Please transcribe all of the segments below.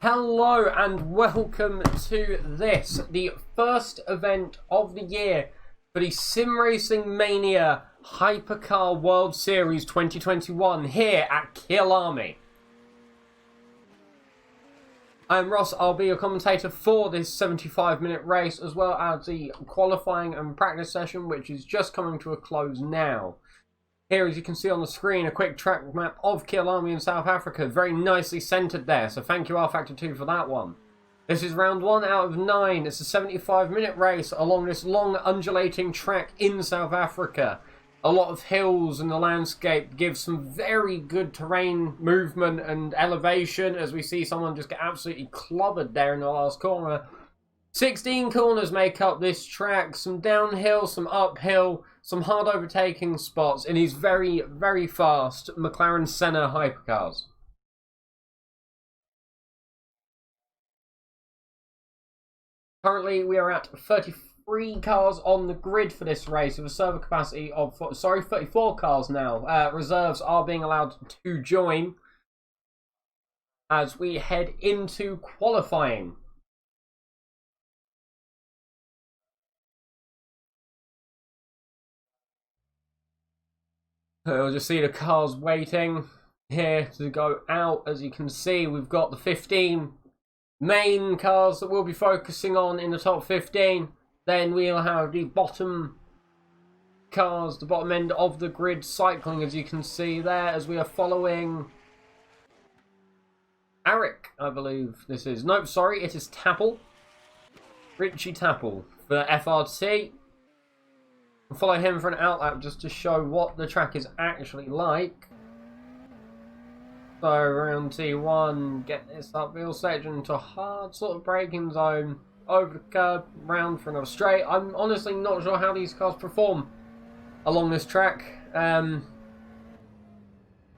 Hello and welcome to this, the first event of the year for the SimRacingMania HYPERCAR World Series 2021 here at KYALAMI. I'm Ross, I'll be your commentator for this 75-minute race, as well as the qualifying and practice session, which is just coming to a close now. Here, as you can see on the screen, a quick track map of KYALAMI in South Africa, very nicely centred there, so thank you R-Factor2 for that one. This is round 1 out of 9, it's a 75-minute race along this long undulating track in South Africa. A lot of hills in the landscape give some very good terrain movement and elevation, as we see someone just get absolutely clobbered there in the last corner. 16 corners make up this track, some downhill, some uphill, some hard overtaking spots in these very, very fast McLaren Senna hypercars. Currently, we are at 33 cars on the grid for this race with a server capacity of, 34 cars now. Reserves are being allowed to join as we head into qualifying. You'll just see the cars waiting here to go out. As you can see, we've got the 15 main cars that we'll be focusing on in the top 15. Then we'll have the bottom cars, the bottom end of the grid cycling, as you can see there, as we are following Eric, I believe this is. Nope, sorry, it is Tapple. Richie Tapple for FRT. Follow him for an outlap just to show what the track is actually like. So round T1, get this uphill section to hard sort of braking zone, over the curb, round for another straight. I'm honestly not sure how these cars perform along this track.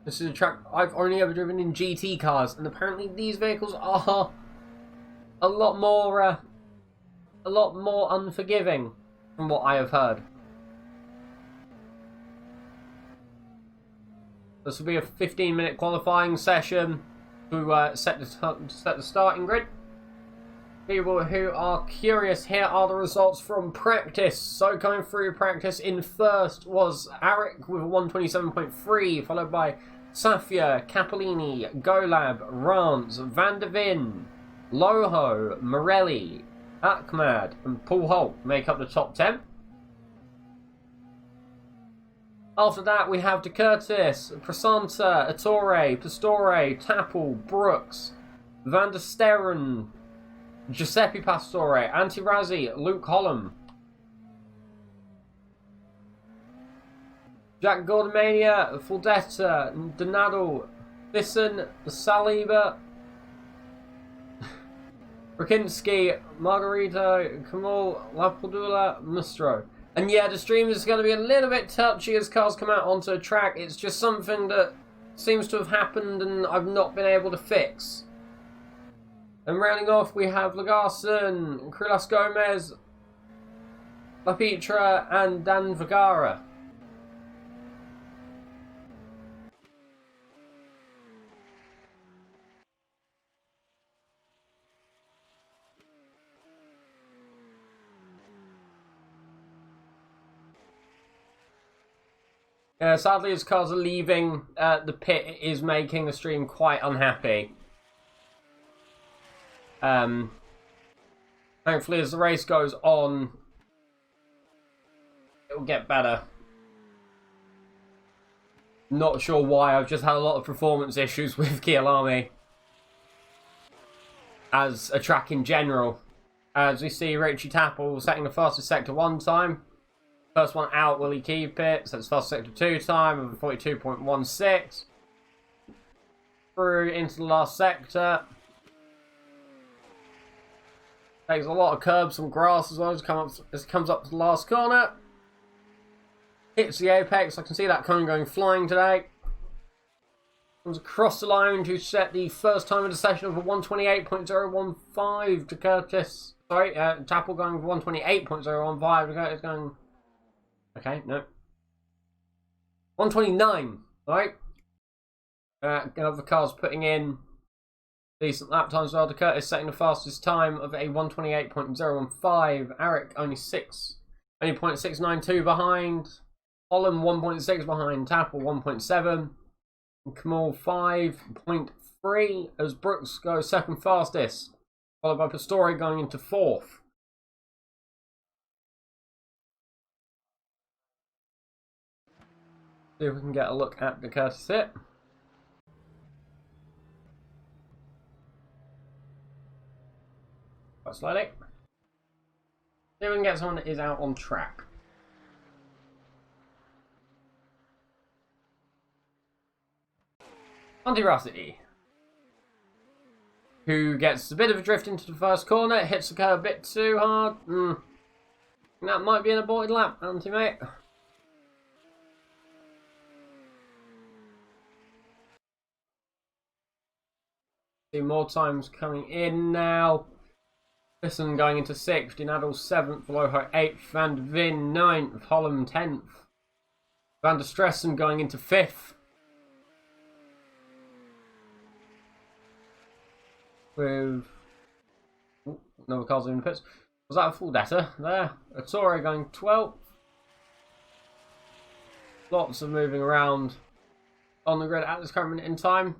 This is a track I've only ever driven in GT cars, and apparently these vehicles are a lot more unforgiving from what I have heard. This will be a 15-minute qualifying session to set the starting grid. People who are curious, here are the results from practice. So coming through practice in first was Eric with a 127.3, followed by Safia, Capolini, Golab, Rance, Van der Vin, Loho, Morelli, Ahmad and Paul Holt make up the top 10. After that, we have De Curtis, Prasanta, Ettore, Pastore, Tapple, Brooks, Van der Sterren, Giuseppe Pastore, Antirazzi, Luke Holland, Jack Gordemania, Fuldetta, Donato, Thyssen, Saliba, Rakinski, Margarita, Kamal, Lapadula, Mustro. And yeah, the stream is going to be a little bit touchy as cars come out onto a track. It's just something that seems to have happened and I've not been able to fix. And rounding off, we have Lagarson, Krulas Gomez, Lapitra, and Dan Vergara. Sadly, as cars are leaving the pit, it is making the stream quite unhappy. Thankfully, as the race goes on, it will get better. Not sure why, I've just had a lot of performance issues with KYALAMI as a track in general. As we see Richie Tapple setting the fastest sector 1 time. First one out, will he keep it? So it's fast sector 2 time of 42.16. Through into the last sector. Takes a lot of curbs, some grass as well as it comes up to the last corner. Hits the apex, I can see that cone going flying today. Comes across the line to set the first time of the session of a 128.015 to Curtis. Sorry, Tapple going for 128.015. Curtis going... Okay, no. 129, right? Other cars putting in Decent lap times as well. De Curtis setting the fastest time of a 1:28.015. Eric only 0.692 behind. Holland 1.6 behind. Tapple 1.7. Kamal 5.3 as Brooks goes second fastest, followed by Pistori going into fourth. See if we can get a look at the Curtis hit. Quite slowly. See if we can get someone that is out on track. Monty Rossi, who gets a bit of a drift into the first corner, hits the curb a bit too hard. That might be an aborted lap, Auntie mate. See more times coming in now. Listen going into 6th, Dinadel 7th, Loho 8th, Van der Vin 9th, Holland 10th. Van der Stressen going into 5th. With another car's in the pits. Was that a full debtor there? Attore going 12th. Lots of moving around on the grid at this current minute in time.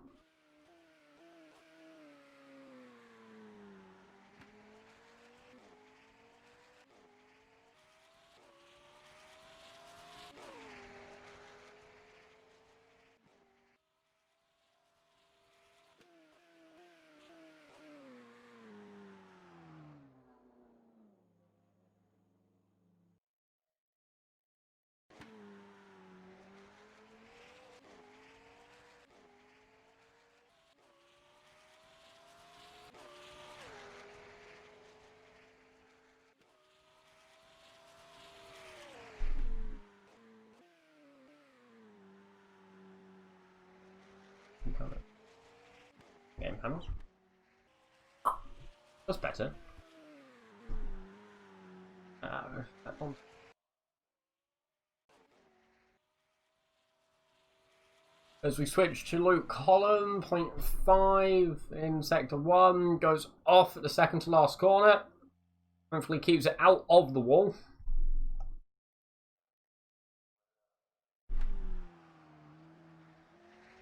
Game panels. That's better. That one. As we switch to Luke Column, 0.5 in Sector 1, goes off at the second to last corner. Hopefully keeps it out of the wall.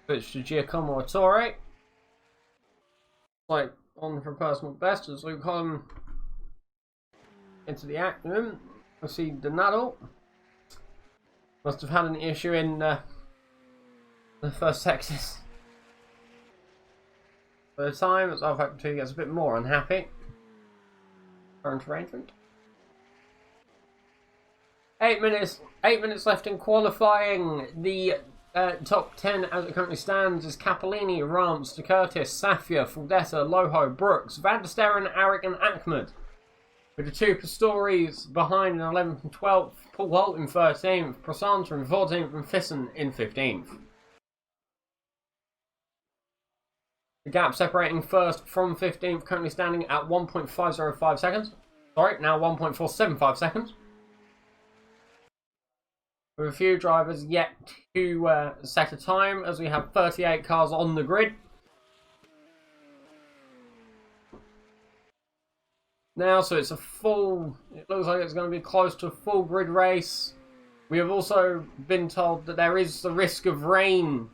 Switch to Giacomo Attore. Like on for personal best as Luke Column into the action. I see Donato. Must have had an issue in the first Texas. For the time, as RF2 gets a bit more unhappy. Current arrangement. 8 minutes left in qualifying. The top 10 as it currently stands is Capellini, Rance, De Curtis, Safia, Fuldetta, Loho, Brooks, Van der Sterren, Arik and Ahmed. With the two Pistoris behind in 11th and 12th, Paul Holt in 13th, Prasanta in 14th and Thyssen in 15th. The gap separating first from 15th currently standing at 1.505 seconds. Sorry, now 1.475 seconds. With a few drivers yet to set a time, as we have 38 cars on the grid. Now, so it's a full, it looks like it's going to be close to a full grid race. We have also been told that there is the risk of rain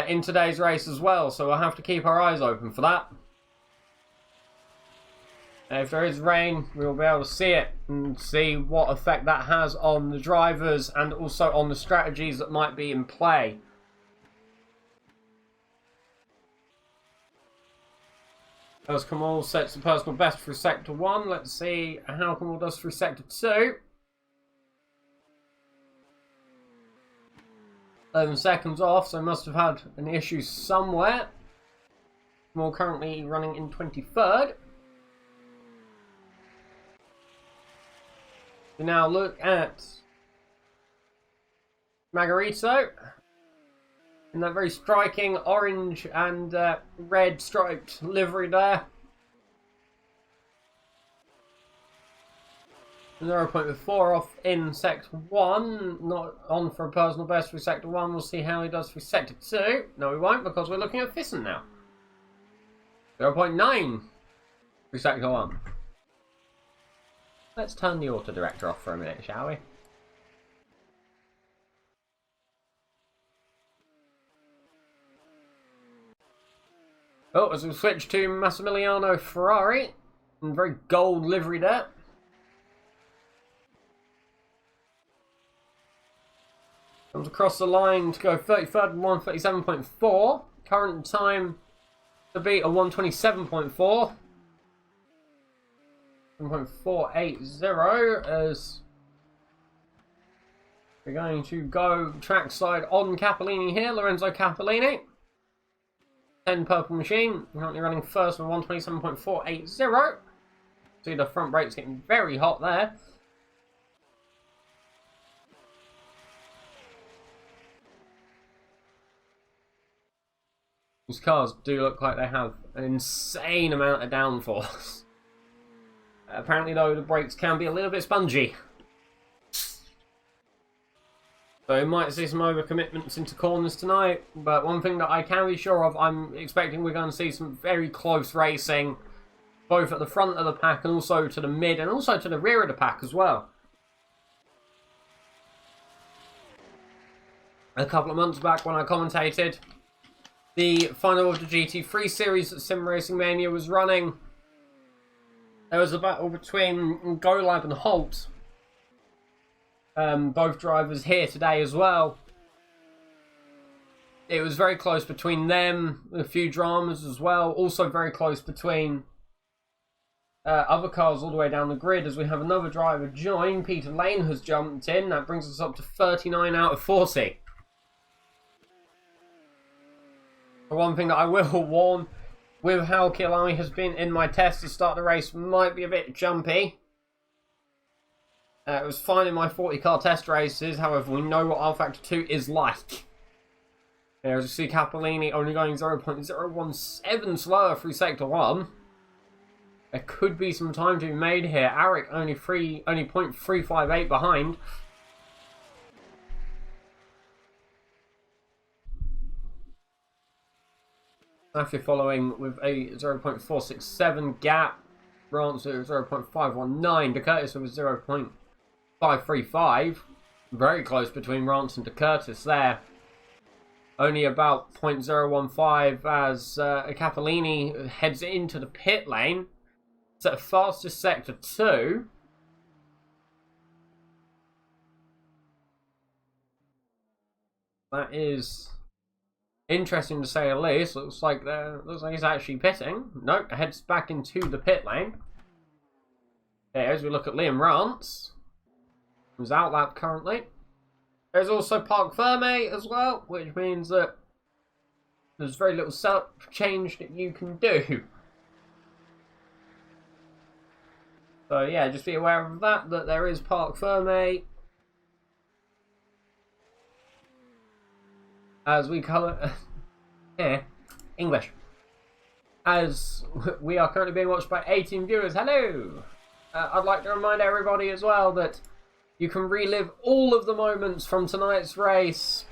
in today's race as well, so we'll have to keep our eyes open for that. If there is rain, we'll be able to see it and see what effect that has on the drivers and also on the strategies that might be in play. As Kamal sets the personal best through Sector 1, let's see how Kamal does through Sector 2. 11 seconds off, so must have had an issue somewhere. Kamal currently running in 23rd. We now look at Margarito in that very striking orange and red striped livery there. 0.4 off in Sector 1, not on for a personal best through Sector 1. We'll see how he does through Sector 2. No, we won't, because we're looking at Thyssen now. 0.9 through sector 1. Let's turn the auto director off for a minute, shall we? Oh, as we switch to Massimiliano Ferrari, in very gold livery there. Comes across the line to go 33rd and 137.4. Current time to beat a 127.4. 1.480 as we're going to go trackside on Capellini here, Lorenzo Capellini. 10 purple machine, currently running first with 127.480. See the front brake's getting very hot there. These cars do look like they have an insane amount of downforce. Apparently though, the brakes can be a little bit spongy. So we might see some overcommitments into corners tonight. But one thing that I can be sure of, I'm expecting we're going to see some very close racing. Both at the front of the pack and also to the mid and also to the rear of the pack as well. A couple of months back when I commentated the final of the GT3 series that SimRacingMania was running, there was a battle between Golab and Holt. Both drivers here today as well. It was very close between them, a few dramas as well. Also very close between other cars all the way down the grid as we have another driver join. Peter Lane has jumped in. That brings us up to 39 out of 40. One thing that I will warn, with how KYALAMI has been in my test to start the race, might be a bit jumpy. It was fine in my 40 car test races, however we know what R Factor 2 is like. As you see, Capellini only going 0.017 slower through sector 1. There could be some time to be made here. Arik only 0.358 behind. After following with a 0.467 gap, Rancid 0.519, De Curtis with 0.535. Very close between Rance and De Curtis there. Only about 0.015 as Capellini heads into the pit lane. It's at the fastest sector 2. That is interesting to say the least. Looks like he's actually pitting. Nope, heads back into the pit lane. Okay, as we look at Liam Rance, who's out lap currently. There's also Parc Ferme as well, which means that there's very little setup change that you can do. So yeah, just be aware of that there is Parc Ferme. As we colour English. As we are currently being watched by 18 viewers. Hello! I'd like to remind everybody as well that you can relive all of the moments from tonight's race,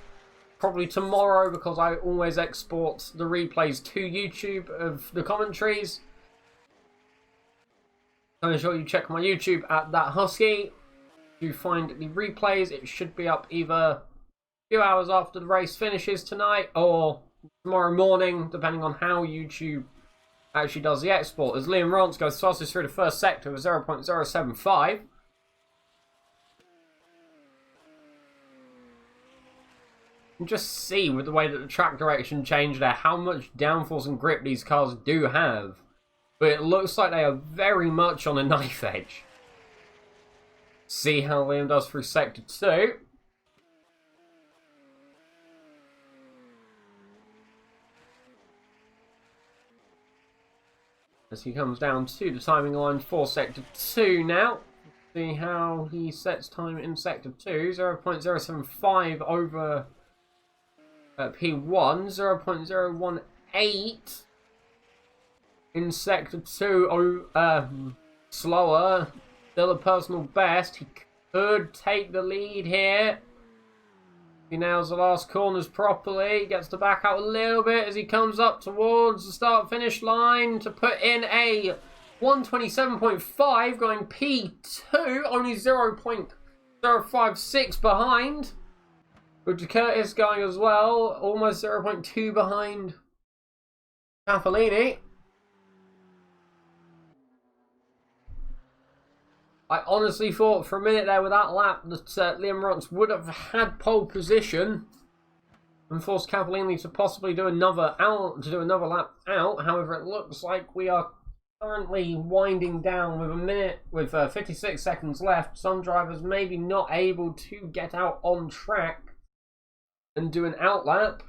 probably tomorrow, because I always export the replays to YouTube of the commentaries. So make sure you check my YouTube at That Husky to find the replays. It should be up either few hours after the race finishes tonight or tomorrow morning, depending on how YouTube actually does the export. As Liam Rance goes fastest through the first sector with 0.075. You can just see with the way that the track direction changed there how much downforce and grip these cars do have. But it looks like they are very much on a knife edge. See how Liam does through sector 2. As he comes down to the timing line for sector 2 now. See how he sets time in sector 2. 0.075 over P1. 0.018 in sector 2. Slower. Still a personal best. He could take the lead here. He nails the last corners properly, gets to back out a little bit as he comes up towards the start-finish line to put in a 127.5, going P2, only 0.056 behind. With Curtis going as well, almost 0.2 behind Capellini. I honestly thought for a minute there with that lap that Liam Rance would have had pole position and forced Capellini to possibly do another lap out. However, it looks like we are currently winding down with 56 seconds left. Some drivers maybe not able to get out on track and do an out lap.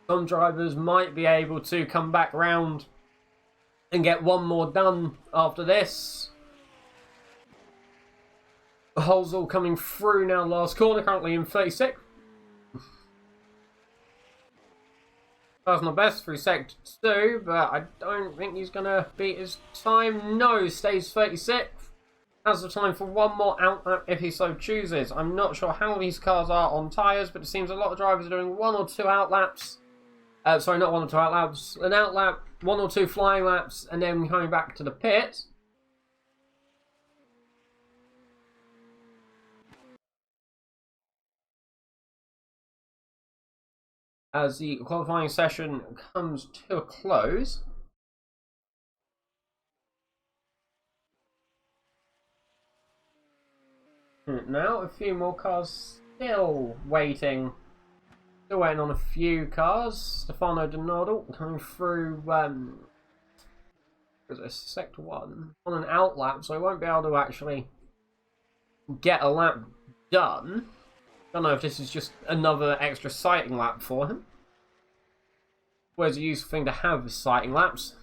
Some drivers might be able to come back round and get one more done after this. The hole's all coming through now. Last corner, currently in 36. Personal best through sector 2, but I don't think he's going to beat his time. No, stays 36th. Has the time for one more out lap if he so chooses. I'm not sure how these cars are on tyres, but it seems a lot of drivers are doing one or two out laps. Sorry, not one or two out laps. An out lap, one or two flying laps, and then coming back to the pit. As the qualifying session comes to a close. Now, a few more cars still waiting. Still waiting on a few cars. Stefano Donato coming through sector 1 on an out lap, so he won't be able to actually get a lap done. Don't know if this is just another extra sighting lap for him. Always a useful thing to have, sighting laps.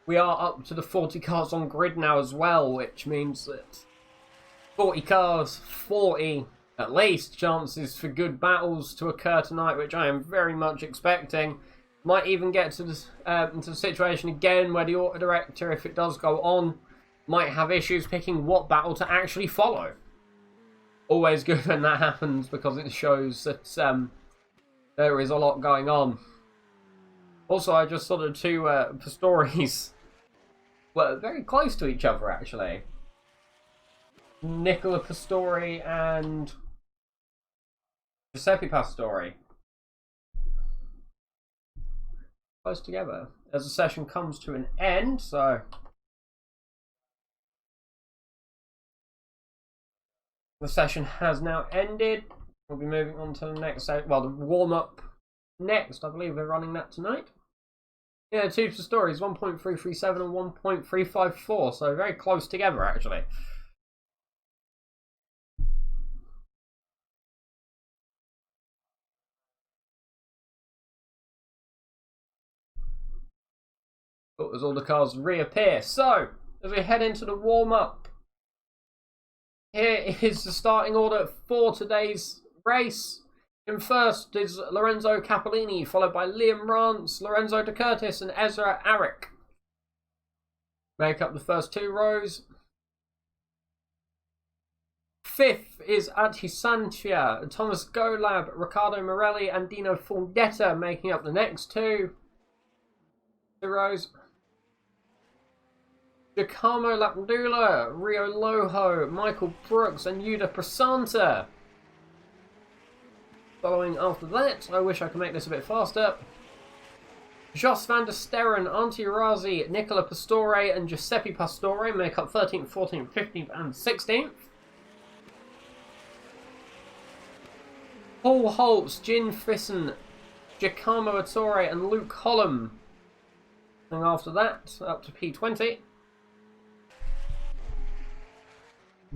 We are up to the 40 cars on grid now as well, which means that 40 cars, 40 at least chances for good battles to occur tonight, which I am very much expecting. Might even get to this, into the situation again where the auto director, if it does go on, might have issues picking what battle to actually follow. Always good when that happens because it shows that there is a lot going on. Also, I just saw the two Pastoris were very close to each other actually. Nicola Pastori and Giuseppe Pastori. Close together. As the session comes to an end, so the session has now ended. We'll be moving on to the next, well, the warm-up next. I believe we're running that tonight. Yeah, two stories, 1.337 and 1.354, so very close together actually. As all the cars reappear. So, as we head into the warm-up, here is the starting order for today's race. In first is Lorenzo Capellini, followed by Liam Rance, Lorenzo De Curtis and Ezra Arick. Make up the first two rows. Fifth is Ati Santia, Thomas Golab, Riccardo Morelli and Dino Fundetta making up the next two rows. Giacomo Lapdula, Rio Loho, Michael Brooks and Yuda Prasanta. Following after that, I wish I could make this a bit faster. Jos van der Sterren, Antti Razi, Nicola Pastore and Giuseppe Pastore make up 13th, 14th, 15th and 16th. Paul Holtz, Jin Frissen, Giacomo Attore and Luke Hollum. And after that, up to P20.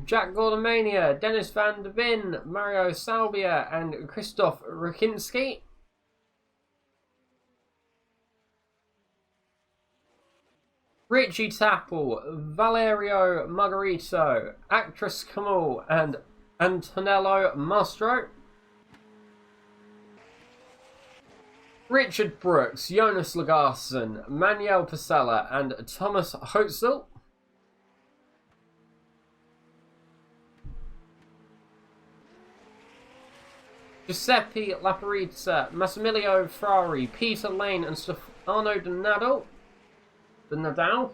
Jack Gordonmania, Dennis van der Ven, Mario Salvia and Christoph Rukinski. Richie Tapple, Valerio Margarito, Actress Kamal and Antonello Mastro. Richard Brooks, Jonas Lagarson, Manuel Pasella and Thomas Hotzel. Giuseppe Laparizza, Massimiliano Ferrari, Peter Lane, and Stefano Donato. Nadal.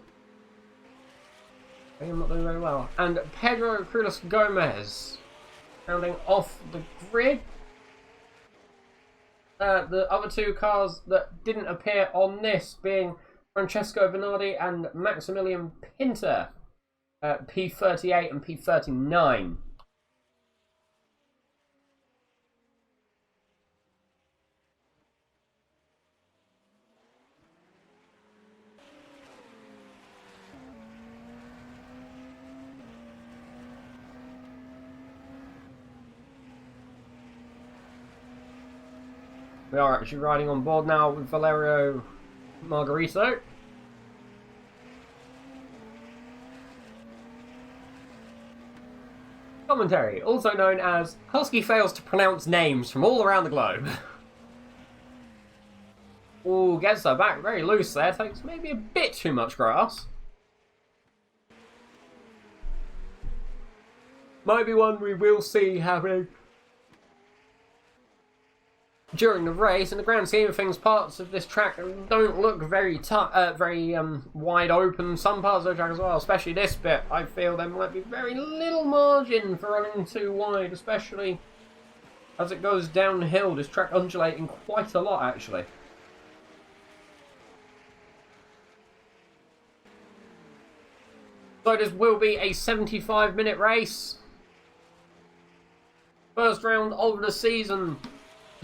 I'm not doing very well. And Pedro Cruz Gomez. Rounding off the grid. The other two cars that didn't appear on this being Francesco Bernardi and Maximilian Pinter. P38 and P39. We are actually riding on board now with Valerio Margarito. Commentary, also known as Husky fails to pronounce names from all around the globe. Ooh, gets her back very loose there, takes maybe a bit too much grass. Might be one we will see happening during the race. In the grand scheme of things, parts of this track don't look very wide open. Some parts of the track as well, especially this bit, I feel there might be very little margin for running too wide, especially as it goes downhill. This track undulating quite a lot, actually. So this will be a 75-minute race. First round of the season.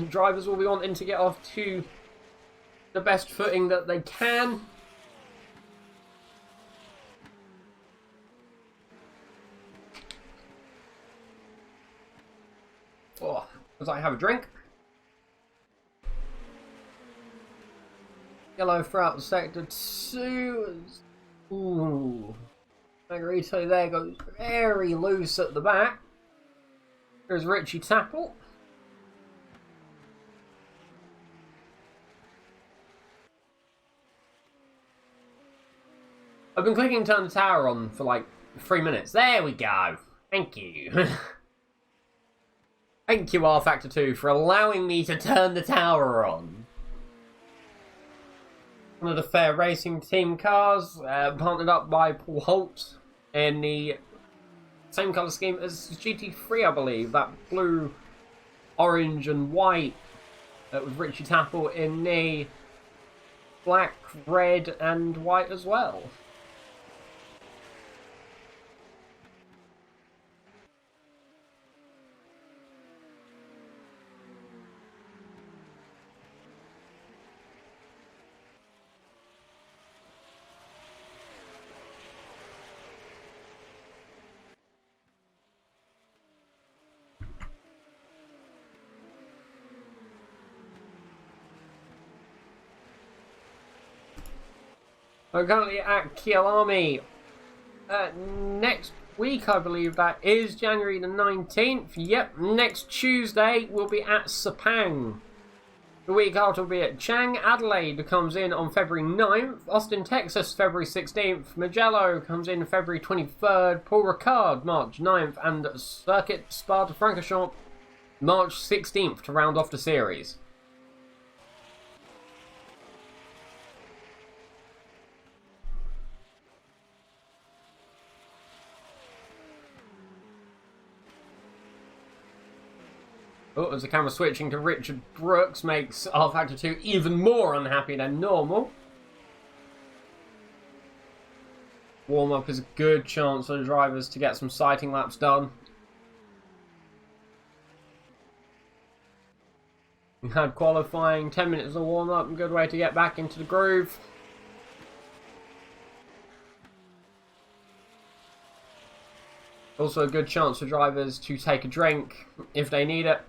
Drivers will be wanting to get off to the best footing that they can. Oh, as I have a drink. Yellow throughout the sector 2. Ooh. Margarito there goes very loose at the back. There's Richie Tapple. I've been clicking turn the tower on for like 3 minutes. There we go. Thank you. Thank you, R Factor 2, for allowing me to turn the tower on. One of the Fair Racing team cars, partnered up by Paul Holt in the same colour scheme as GT3, I believe. That blue, orange and white with Richie Tapple in the black, red and white as well. We're currently at KYALAMI. Next week, I believe that is January the 19th. Yep, next Tuesday we'll be at Sepang. The week after we'll be at Chang. Adelaide comes in on February 9th. Austin, Texas, February 16th. Mugello comes in February 23rd. Paul Ricard, March 9th. And Circuit Spa-de-Francorchamps, March 16th to round off the series. Oh, as the camera switching to Richard Brooks makes R Factor 2 even more unhappy than normal. Warm-up is a good chance for the drivers to get some sighting laps done. We had qualifying, 10 minutes of warm-up, a good way to get back into the groove. Also a good chance for drivers to take a drink if they need it.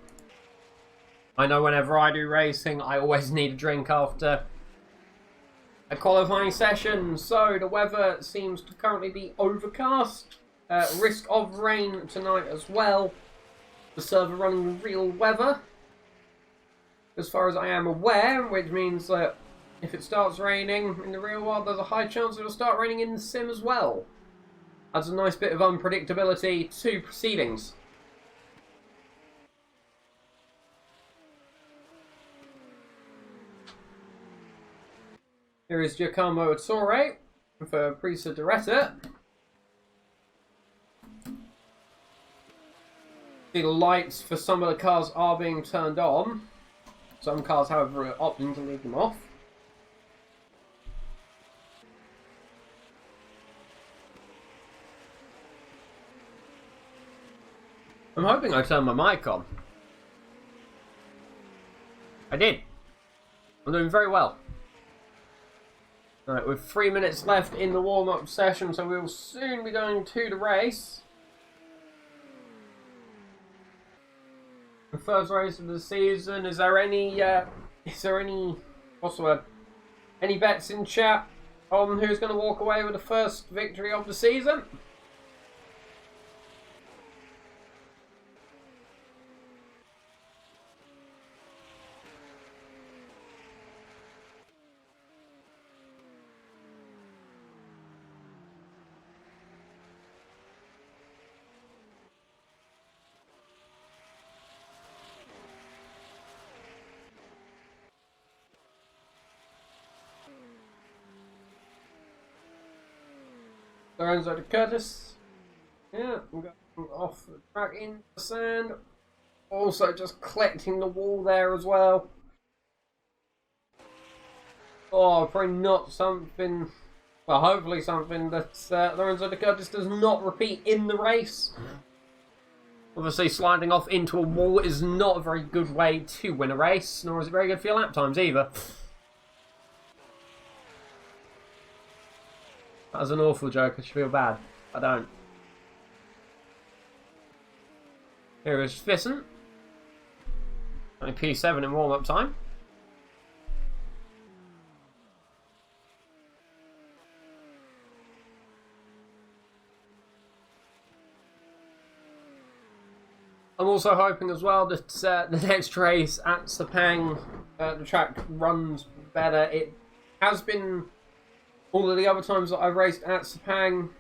I know whenever I do racing, I always need a drink after a qualifying session. So the weather seems to currently be overcast. Risk of rain tonight as well. The server running real weather, as far as I am aware, which means that if it starts raining in the real world, there's a high chance it'll start raining in the sim as well. Adds a nice bit of unpredictability to proceedings. Here is Giacomo Ettore for Prisa Diretta. The lights for some of the cars are being turned on. Some cars, however, are opting to leave them off. I'm hoping I turned my mic on. I did. I'm doing very well. Alright, with 3 minutes left in the warm-up session, so we'll soon be going to the race. The first race of the season. Is there any what's the word? Any bets in chat on who's going to walk away with the first victory of the season? Lorenzo de Curtis. Yeah, I'm going off the track into the sand. Also just collecting the wall there as well. Oh, probably not something, well, hopefully something that Lorenzo de Curtis does not repeat in the race. Obviously sliding off into a wall is not a very good way to win a race, nor is it very good for your lap times either. That was an awful joke, I should feel bad. I don't. Here is Fisson. Only P7 in warm-up time. I'm also hoping as well that the next race at Sepang, the track runs better. It has been all of the other times that I've raced at Sepang.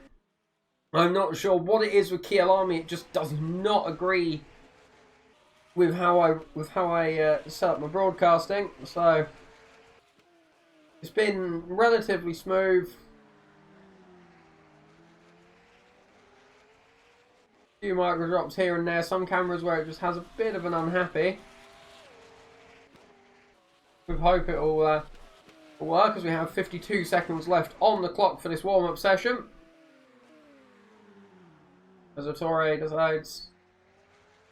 I'm not sure what it is with KYALAMI. It just does not agree with how I set up my broadcasting. So it's been relatively smooth. A few micro drops here and there. Some cameras where it just has a bit of an unhappy. We hope it will work, as we have 52 seconds left on the clock for this warm-up session. As Ettore decides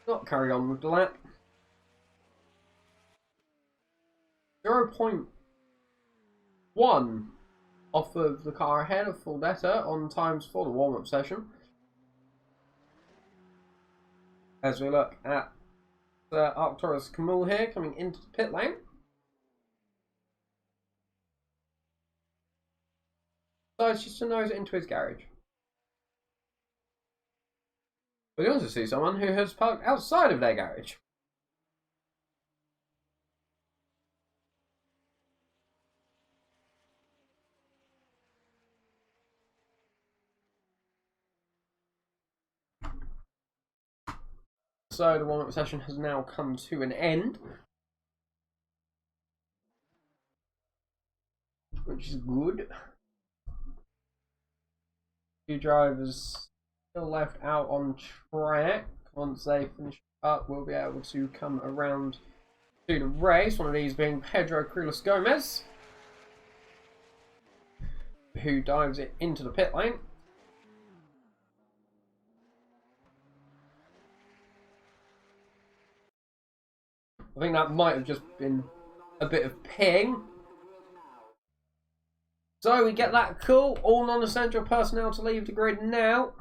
not carry on with the lap. 0.1 off of the car ahead of Fulvetta on times for the warm-up session. As we look at Arcturus Kamul here coming into the pit lane. Decides just to nose it into his garage. We also see someone who has parked outside of their garage. So the warm-up session has now come to an end, which is good. Two drivers still left out on track. Once they finish up, we'll be able to come around to the race. One of these being Pedro Crulis Gomez, who dives it into the pit lane. I think that might have just been a bit of ping. So we get that cool. All non-essential personnel to leave the grid now.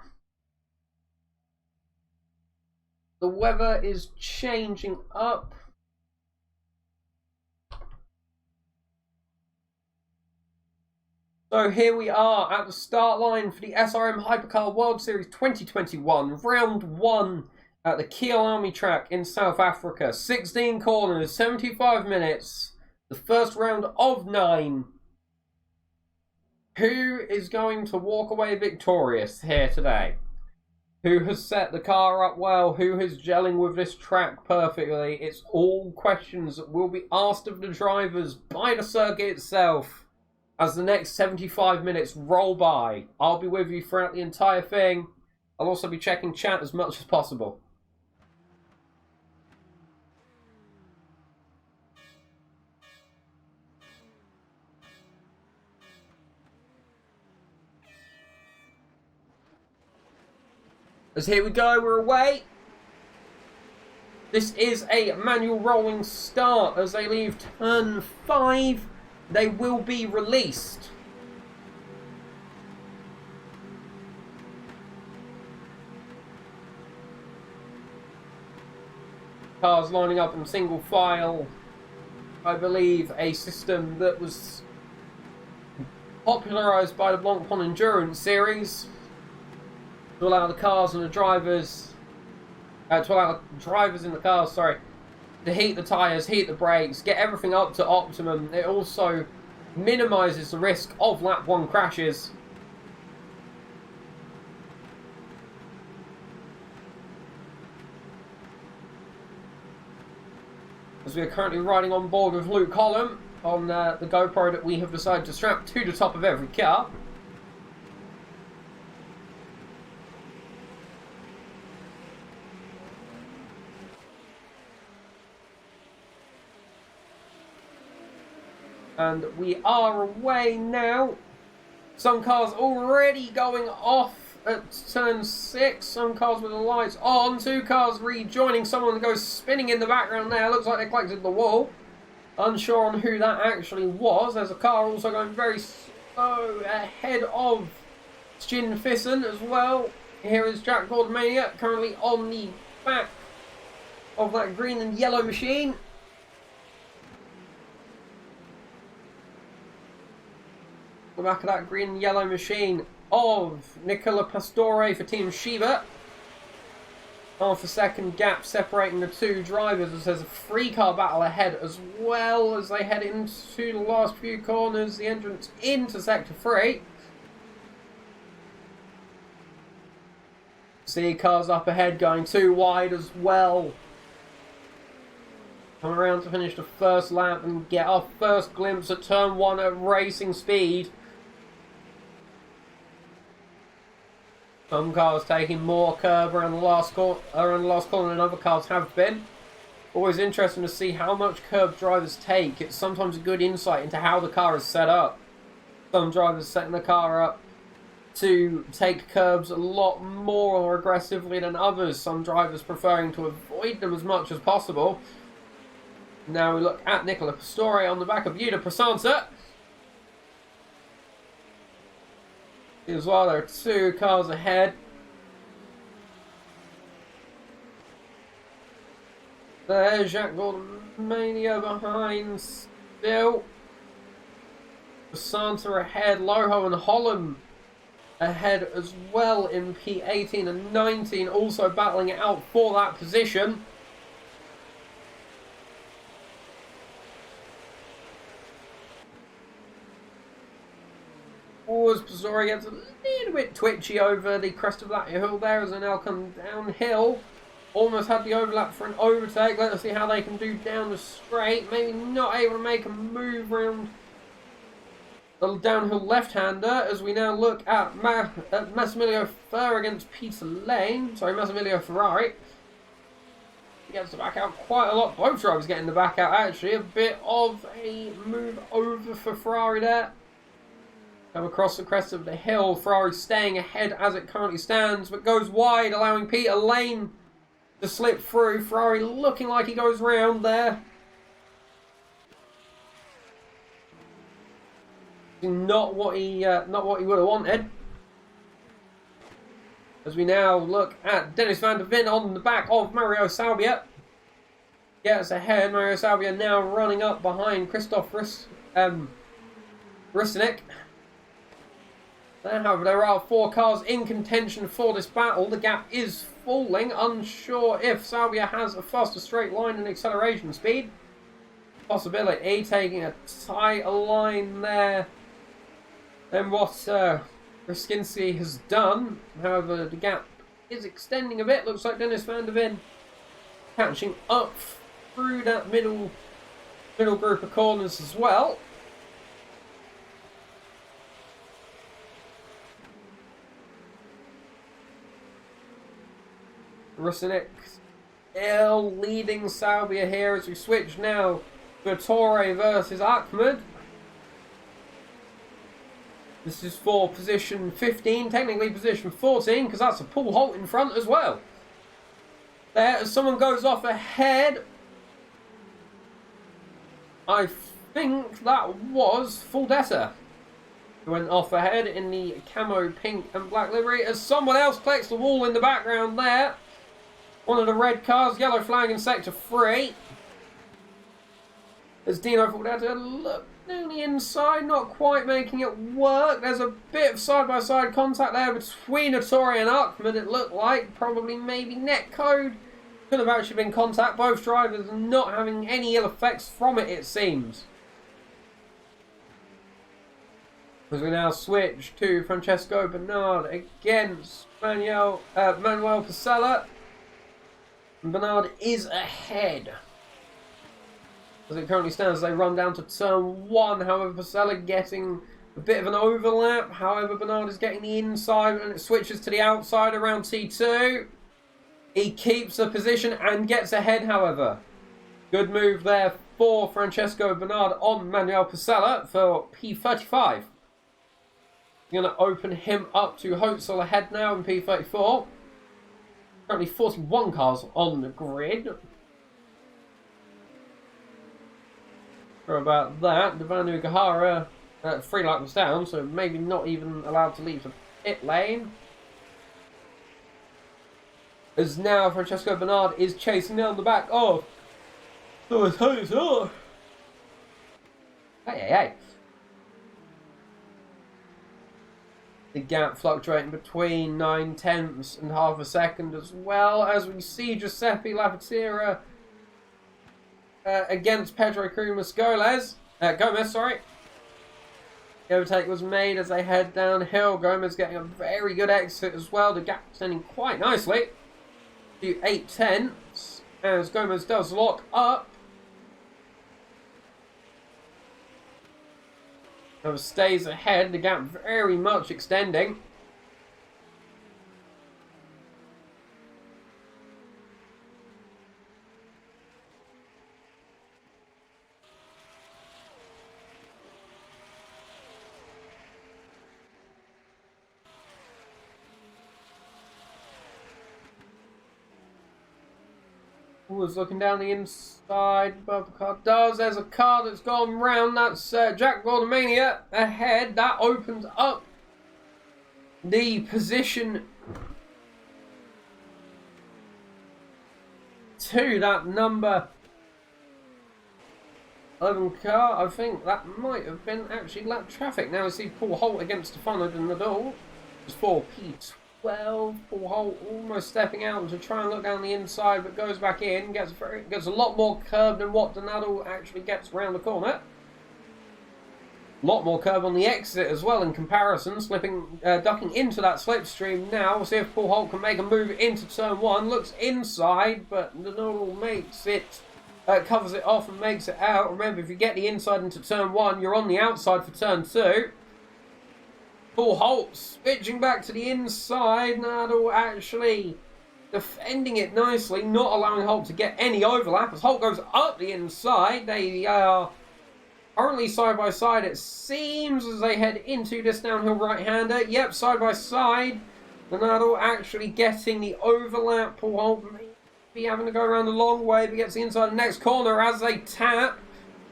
The weather is changing up. So here we are at the start line for the SRM HYPERCAR World Series 2021. Round 1 at the KYALAMI track in South Africa. 16 corners, 75 minutes. The first round of 9. Who is going to walk away victorious here today? Who has set the car up well? Who is gelling with this track perfectly? It's all questions that will be asked of the drivers by the circuit itself as the next 75 minutes roll by. I'll be with you throughout the entire thing. I'll also be checking chat as much as possible. As here we go, we're away. This is a manual rolling start as they leave turn 5. They will be released. Cars lining up in single file. I believe a system that was popularised by the Blancpain Endurance series to allow the cars and the drivers, to allow the drivers in the cars, to heat the tyres, heat the brakes, get everything up to optimum. It also minimises the risk of lap 1 crashes. As we are currently riding on board with Luke Holland on the GoPro that we have decided to strap to the top of every car. And we are away now. Some cars already going off at turn 6. Some cars with the lights on. 2 cars rejoining. Someone goes spinning in the background there. Looks like they collected the wall. Unsure on who that actually was. There's a car also going very slow ahead of Shin Fisson as well. Here is Jack Gordmania currently on the back of that green and yellow machine. The back of that green and yellow machine of Nicola Pastore for Team Shiba. Half a second gap separating the 2 drivers as there's a 3-car battle ahead as well as they head into the last few corners, the entrance into Sector 3. See cars up ahead going 2 wide as well. Come around to finish the first lap and get our first glimpse at turn 1 at racing speed. Some cars taking more curb around the last corner than other cars have been. Always interesting to see how much curb drivers take. It's sometimes a good insight into how the car is set up. Some drivers setting the car up to take curbs a lot more aggressively than others. Some drivers preferring to avoid them as much as possible. Now we look at Nicola Pastore on the back of Yuta Prasansa. As well, there are 2 cars ahead. There's Jacques Gordmania behind still. Santa ahead, Loho and Holland ahead as well in P18 and 19, also battling it out for that position. As Pastore gets a little bit twitchy over the crest of that hill there as they now come downhill. Almost had the overlap for an overtake. Let's see how they can do down the straight. Maybe not able to make a move around the downhill left-hander as we now look at Massimiliano Ferrari against Peter Lane. Sorry, Massimiliano Ferrari. He gets the back out quite a lot. Both drivers getting the back out actually. A bit of a move over for Ferrari there. Come across the crest of the hill. Ferrari staying ahead as it currently stands, but goes wide, allowing Peter Lane to slip through. Ferrari looking like he goes round there. Not what he would have wanted. As we now look at Dennis van der Ven on the back of Mario Salvia. Gets ahead. Mario Salvia now running up behind Christoph Rusinek. However, there are 4 cars in contention for this battle. The gap is falling. Unsure if Salvia has a faster straight line and acceleration speed. Possibility. Taking a tighter line there than what Riskinski has done. However, the gap is extending a bit. Looks like Dennis van der Ven catching up through that middle group of corners as well. Rusinek still leading Salvia here as we switch now to Torre versus Ahmed. This is for position 15, technically position 14, because that's a Paul Holt in front as well. There, as someone goes off ahead, I think that was Fuldetta, who went off ahead in the camo pink and black livery, as someone else collects the wall in the background there. One of the red cars, yellow flag in sector 3. As Dino Fuldetta look down the inside, not quite making it work. There's a bit of side-by-side contact there between Atori and Ahmed, it looked like. Probably maybe netcode. Could have actually been contact. Both drivers not having any ill effects from it, it seems. As we now switch to Francesco Bernard against Manuel Pasella. Bernard is ahead. As it currently stands, they run down to turn 1. However, Pasella getting a bit of an overlap. However, Bernard is getting the inside and it switches to the outside around T2. He keeps the position and gets ahead, however. Good move there for Francesco Bernard on Manuel Pasella for P35. Going to open him up to Hotzel ahead now in P34. Currently 41 cars on the grid. For about that, Devanu Gahara, 3 laps down, so maybe not even allowed to leave the pit lane. As now Francesco Bernard is chasing down the back of Lewis Hotzel. Hey. The gap fluctuating between 9/10 and half a second, as well as we see Giuseppe Lapatira against Pedro Gomez. The overtake was made as they head downhill. Gomez getting a very good exit as well. The gap extending quite nicely to 8/10 as Gomez does lock up. Gomez stays ahead, the gap very much extending. Was looking down the inside above the car. There's a car that's gone round. That's Jack Gordonmania ahead. That opens up the position to that number 11 car. I think that might have been actually lap traffic. Now we see Paul Holt against Stefano de Nadal. It's for P12. Paul Holt almost stepping out to try and look down the inside, but goes back in. Gets a lot more curb than what Donato actually gets around the corner. A lot more curb on the exit as well in comparison. Ducking into that slipstream now. We'll see if Paul Holt can make a move into turn 1. Looks inside, but Donato makes it, covers it off and makes it out. Remember, if you get the inside into turn 1, you're on the outside for turn 2. Paul Holt switching back to the inside. Nadal actually defending it nicely, not allowing Holt to get any overlap as Holt goes up the inside. They are currently side by side, it seems, as they head into this downhill right-hander. Yep, side by side. Nadal actually getting the overlap. Paul Holt maybe having to go around the long way, but gets the inside the next corner as they tap.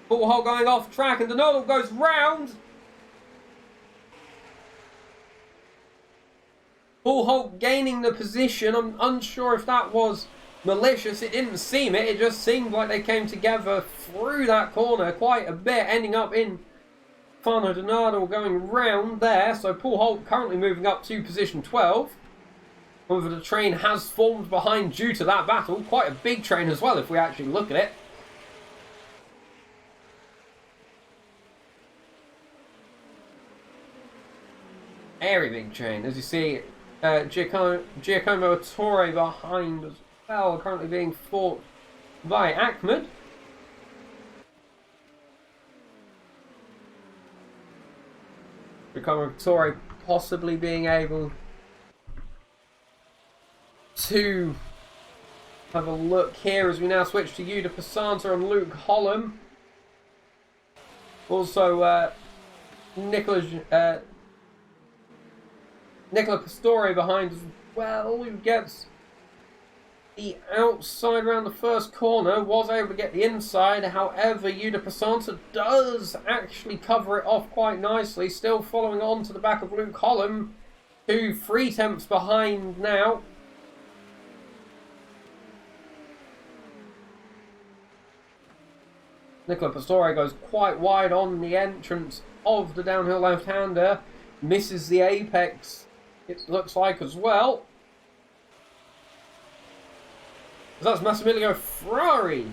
Paul Holt going off track and Donato goes round. Paul Holt gaining the position. I'm unsure if that was malicious. It didn't seem it. It just seemed like they came together through that corner quite a bit, ending up in Fano Donato going round there. So Paul Holt currently moving up to position 12. However, the train has formed behind due to that battle. Quite a big train as well if we actually look at it. Very big train. As you see, Giacomo Torre behind as well, currently being fought by Ahmed. Giacomo Torre possibly being able to have a look here as we now switch to Yuda Passanta and Luke Holland. Also, Nicola Pastore behind as well, who gets the outside around the first corner, was able to get the inside. However, Yuda Passanta does actually cover it off quite nicely, still following on to the back of Luke Holland, 3 tenths behind now. Nicola Pastore goes quite wide on the entrance of the downhill left-hander, misses the apex, it looks like, as well. That's Massimiliano Ferrari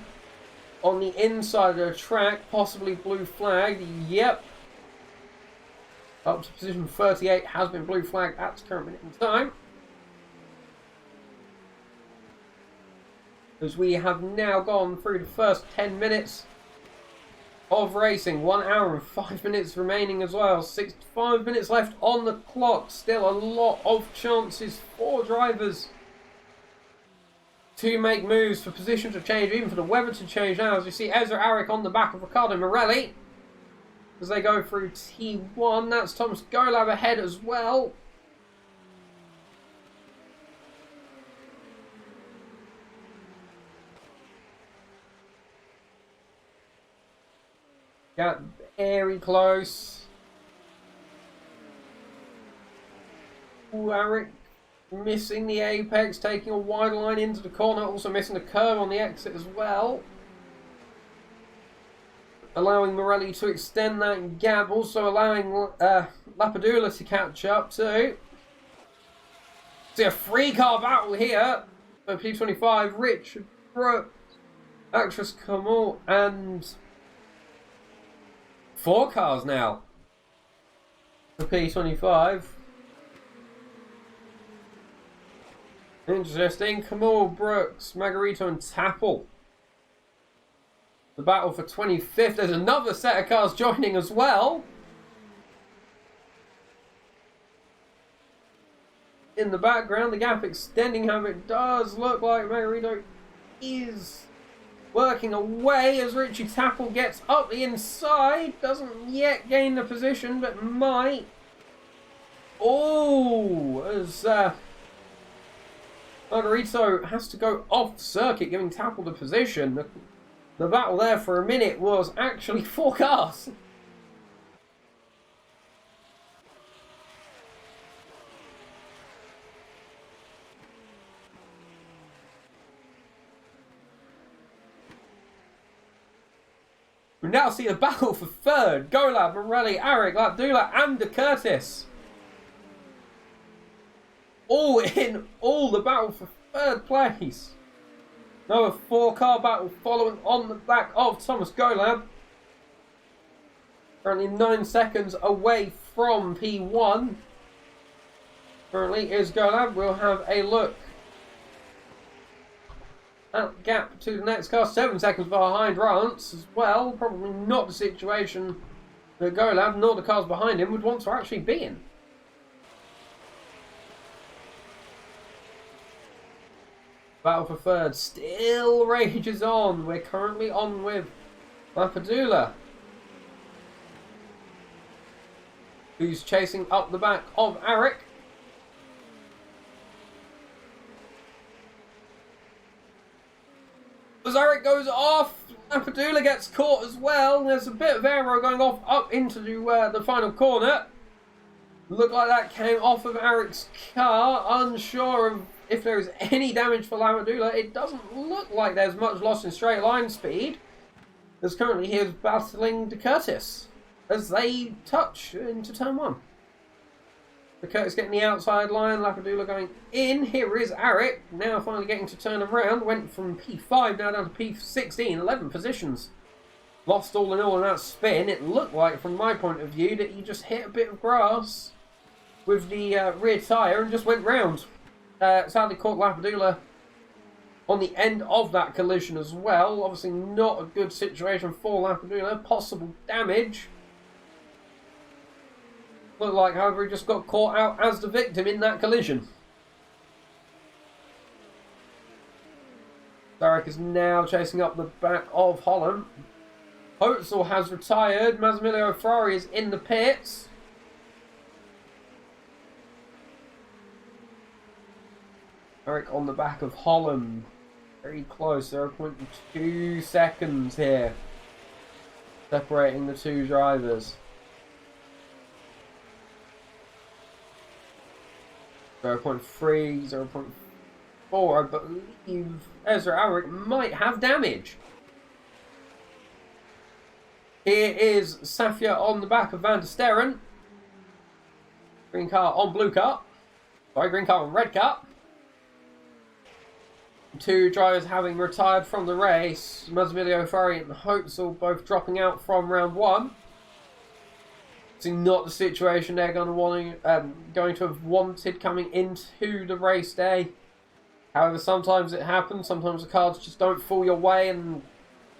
on the inside of the track, possibly blue flagged. Yep. Up to position 38 has been blue flagged at the current minute in time. As we have now gone through the first 10 minutes of racing. 1 hour and 5 minutes remaining as well. 65 minutes left on the clock. Still a lot of chances for drivers to make moves, for position to change, even for the weather to change now. As we see Ezra Arick on the back of Riccardo Morelli as they go through T1. That's Thomas Golab ahead as well. Got very close. Ooh, Arick missing the apex, taking a wide line into the corner, also missing the curve on the exit as well. Allowing Morelli to extend that gap, also allowing Lapadula to catch up too. See a 3-car battle here for P25. Richard Brooks, Actress Kamal, and 4 cars now for P25. Interesting. Kamal, Brooks, Margarito and Tapple. The battle for 25th. There's another set of cars joining as well. In the background, the gap extending. However, it does look like Margarito is working away as Richie Tapple gets up the inside. Doesn't yet gain the position, but might. Oh, as Margarito has to go off circuit, giving Tapple the position. The battle there for a minute was actually 4 cars. We now see a battle for third. Golab, Morelli, Arick, Lapdula and De Curtis. All in all, the battle for third place. Another 4-car battle following on the back of Thomas Golab. Currently 9 seconds away from P1. Currently is Golab. We'll have a look at gap to the next car. 7 seconds behind Rance as well. Probably not the situation that Golab nor the cars behind him would want to actually be in. Battle for third still rages on. We're currently on with Lapadula, who's chasing up the back of Arick. As Arick goes off, Lapadula gets caught as well. There's a bit of aero going off up into the final corner. Looked like that came off of Arick's car. Unsure of if there is any damage for Lapadula. It doesn't look like there's much loss in straight line speed, as currently he is battling De Curtis as they touch into turn 1. De Curtis getting the outside line, Lapadula going in. Here is Arick, now finally getting to turn around. Went from P5 now down to P16, 11 positions. Lost all in all in that spin. It looked like, from my point of view, that he just hit a bit of grass with the rear tyre and just went round. Sadly caught Lapadula on the end of that collision as well. Obviously not a good situation for Lapadula. Possible damage. Looked like, however, he just got caught out as the victim in that collision. Derek is now chasing up the back of Holland. Hotzel has retired. Massimiliano Ferrari is in the pits. Eric on the back of Holland. Very close, 0.2 seconds here. Separating the two drivers. 0.3, 0.4. I believe Ezra Eric might have damage. Here is Safia on the back of Van der Sterren. Green car on blue car. Sorry, green car on red car. Two drivers having retired from the race. Massimiliano Ferrari and Hotzel both dropping out from round one. It's not the situation they're going to have wanted coming into the race day. However, sometimes it happens. Sometimes the cards just don't fall your way, and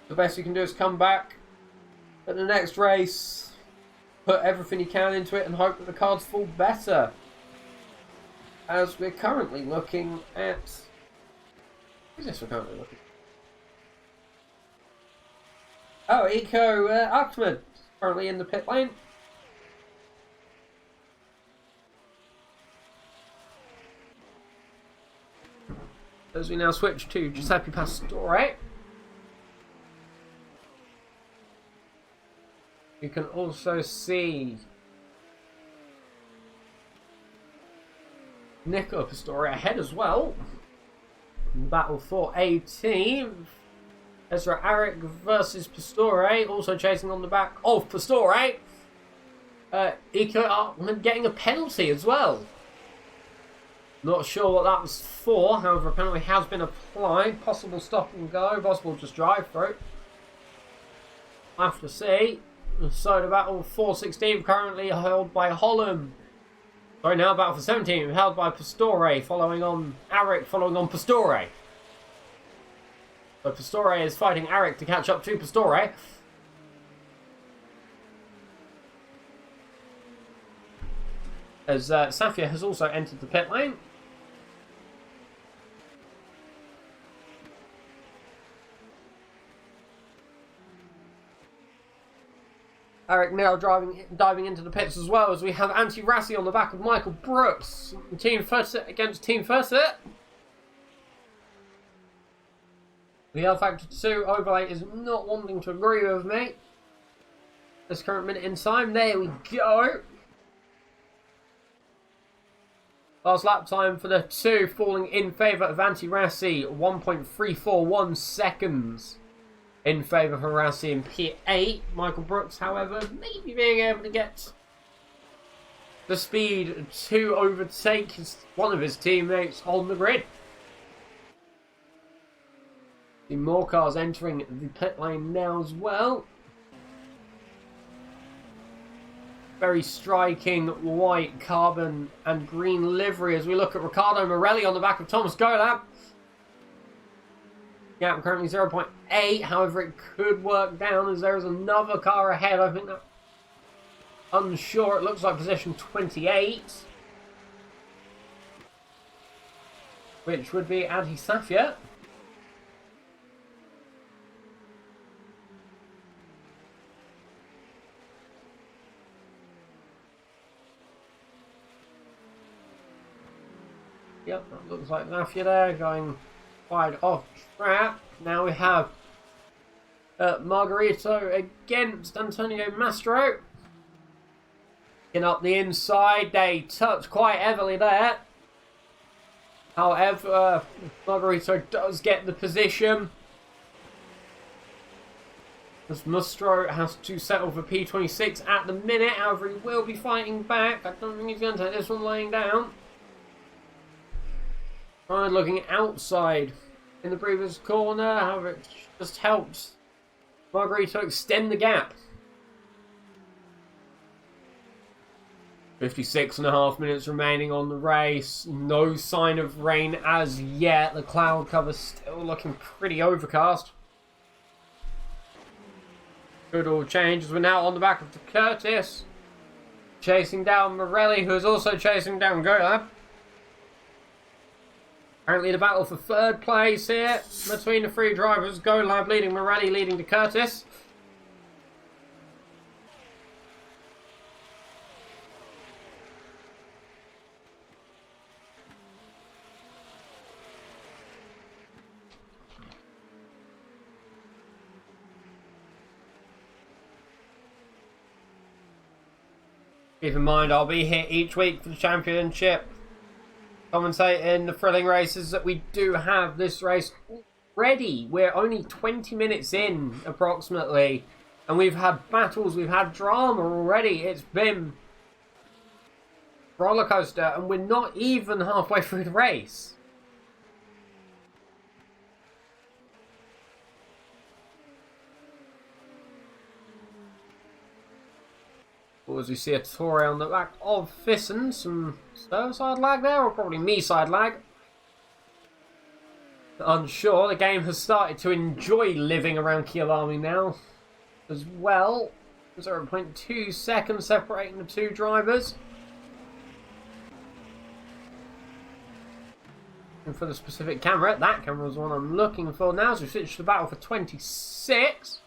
the best you can do is come back at the next race, put everything you can into it, and hope that the cards fall better. As we're currently looking at... Who's this we're currently looking at? Oh, Eco Ahmed, currently in the pit lane. As we now switch to Giuseppe Pastore. You can also see Nico Pastore ahead as well. In the battle for a team. Ezra Aric versus Pastore, also chasing on the back of Pastore. Eco Ahmed getting a penalty as well. Not sure what that was for, however, a penalty has been applied. Possible stop and go, possible just drive through. I'll have to see. So the battle for 16 currently held by Holland. Sorry, now battle for 17 held by Pastore, following on Aric, following on Pastore. So Pastore is fighting Aric to catch up to Pastore. As Safia has also entered the pit lane. Aric now diving into the pits as well, as we have Anti-Rassi on the back of Michael Brooks. Team Furset against Team Furset. The L Factor 2 overlay is not wanting to agree with me. This current minute in time, there we go. Last lap time for the two, falling in favour of Anti-Rassi, 1.341 seconds. In favour of Rassi in P8. Michael Brooks, however, maybe being able to get the speed to overtake one of his teammates on the grid. See more cars entering the pit lane now as well. Very striking white, carbon and green livery as we look at Riccardo Morelli on the back of Thomas Golab. Gap currently 0.8, however it could work down as there is another car ahead. I think that... Unsure, it looks like position 28. Which would be Adi Safia. Yep, that looks like Safia there, going wide off track. Now we have Margarito against Antonio Mastro. In up the inside, they touch quite heavily there. However, Margarito does get the position. As Mastro has to settle for P26 at the minute. However, he will be fighting back. I don't think he's going to take this one laying down. Right, looking outside in the previous corner, however it just helps Margarito extend the gap. 56.5 minutes remaining on the race. No sign of rain as yet. The cloud cover still looking pretty overcast. Could all change as we're now on the back of the Curtis. Chasing down Morelli, who is also chasing down Golab. Apparently the battle for third place here between the three drivers. GoLab leading Morelli, leading to Curtis. Keep in mind, I'll be here each week for the championship, commentating the thrilling races that we do have. This race already, we're only 20 minutes in, approximately, and we've had battles, we've had drama already. It's been a roller coaster, and we're not even halfway through the race. As we see a Tory on the back of Thyssen, some server-side lag there, or probably me-side lag. Unsure. The game has started to enjoy living around KYALAMI now as well. 0.2 seconds separating the two drivers. And for the specific camera, that camera is the one I'm looking for now, as we switch to the battle for 26.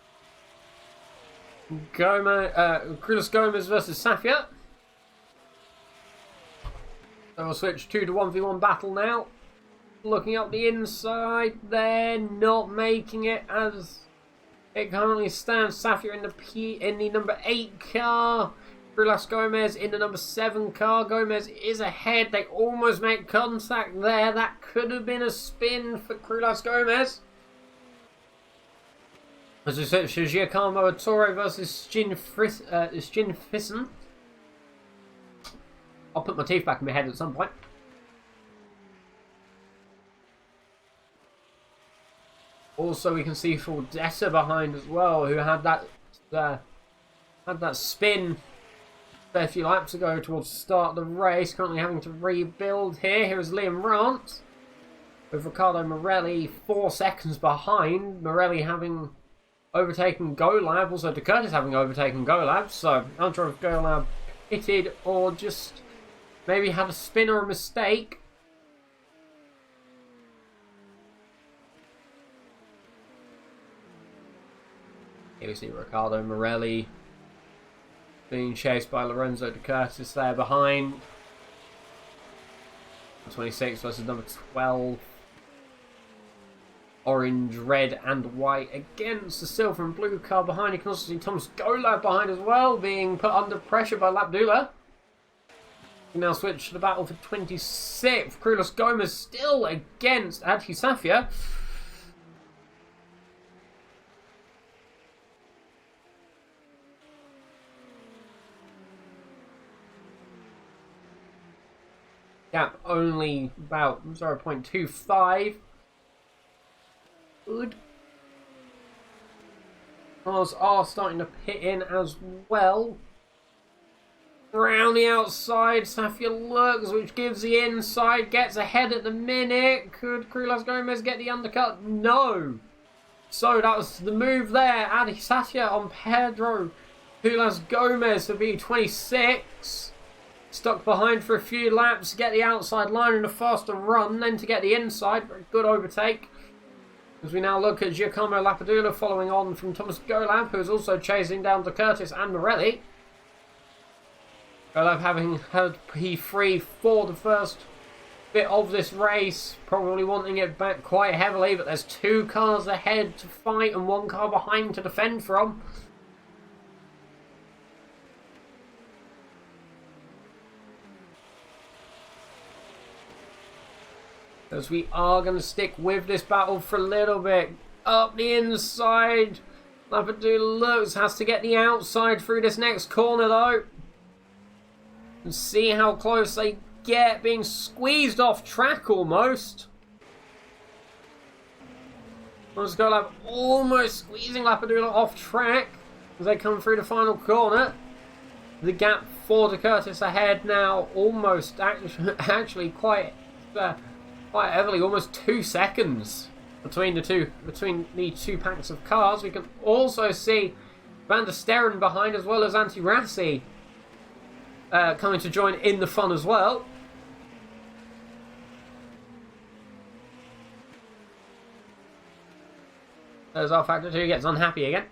Carlos Gomez versus Safia. So we'll switch to the 1v1 battle now. Looking up the inside there, not making it as it currently stands. Safia in the number 8 car. Carlos Gomez in the number 7 car. Gomez is ahead. They almost make contact there. That could have been a spin for Carlos Gomez. As we switch to Giacomo Attore versus Thyssen. I'll put my teeth back in my head at some point. Also, we can see Fordetta behind as well, who had that spin a fair few laps ago towards the start of the race. Currently having to rebuild here. Here is Liam Rant with Riccardo Morelli 4 seconds behind. Morelli having overtaken GoLab, also De Curtis having overtaken GoLab, so I'm not sure if GoLab pitted or just maybe had a spin or a mistake. Here we see Riccardo Morelli being chased by Lorenzo De Curtis there behind. 26 versus number 12. Orange, red and white against the silver and blue car behind. You can also see Thomas GoLab behind as well, being put under pressure by Labdula. We now switch to the battle for 26th. Carlos Gomez still against Adhi Safia. Gap only about 0.25. Good. Cars are starting to pit in as well. Around the outside, Safia lurks, which gives the inside, gets ahead at the minute. Could Carlos Gomez get the undercut? No. So that was the move there. Adi Safia on Pedro Carlos Gomez for B26. Stuck behind for a few laps, get the outside line in a faster run, then to get the inside. Very good overtake. As we now look at Giacomo Lapadula following on from Thomas GoLab, who is also chasing down De Curtis and Morelli. GoLab having had P3 for the first bit of this race, probably wanting it back quite heavily, but there's 2 cars ahead to fight and 1 car behind to defend from. As we are going to stick with this battle for a little bit. Up the inside. Lapadula looks, has to get the outside through this next corner though. And see how close they get. Being squeezed off track almost. GoLab almost squeezing Lapadula off track as they come through the final corner. The gap for De Curtis ahead now. Almost actually quite heavily, almost 2 seconds between the two packs of cars. We can also see Van der Sterren behind, as well as Antti Rassi coming to join in the fun as well. As our Factor 2 gets unhappy again.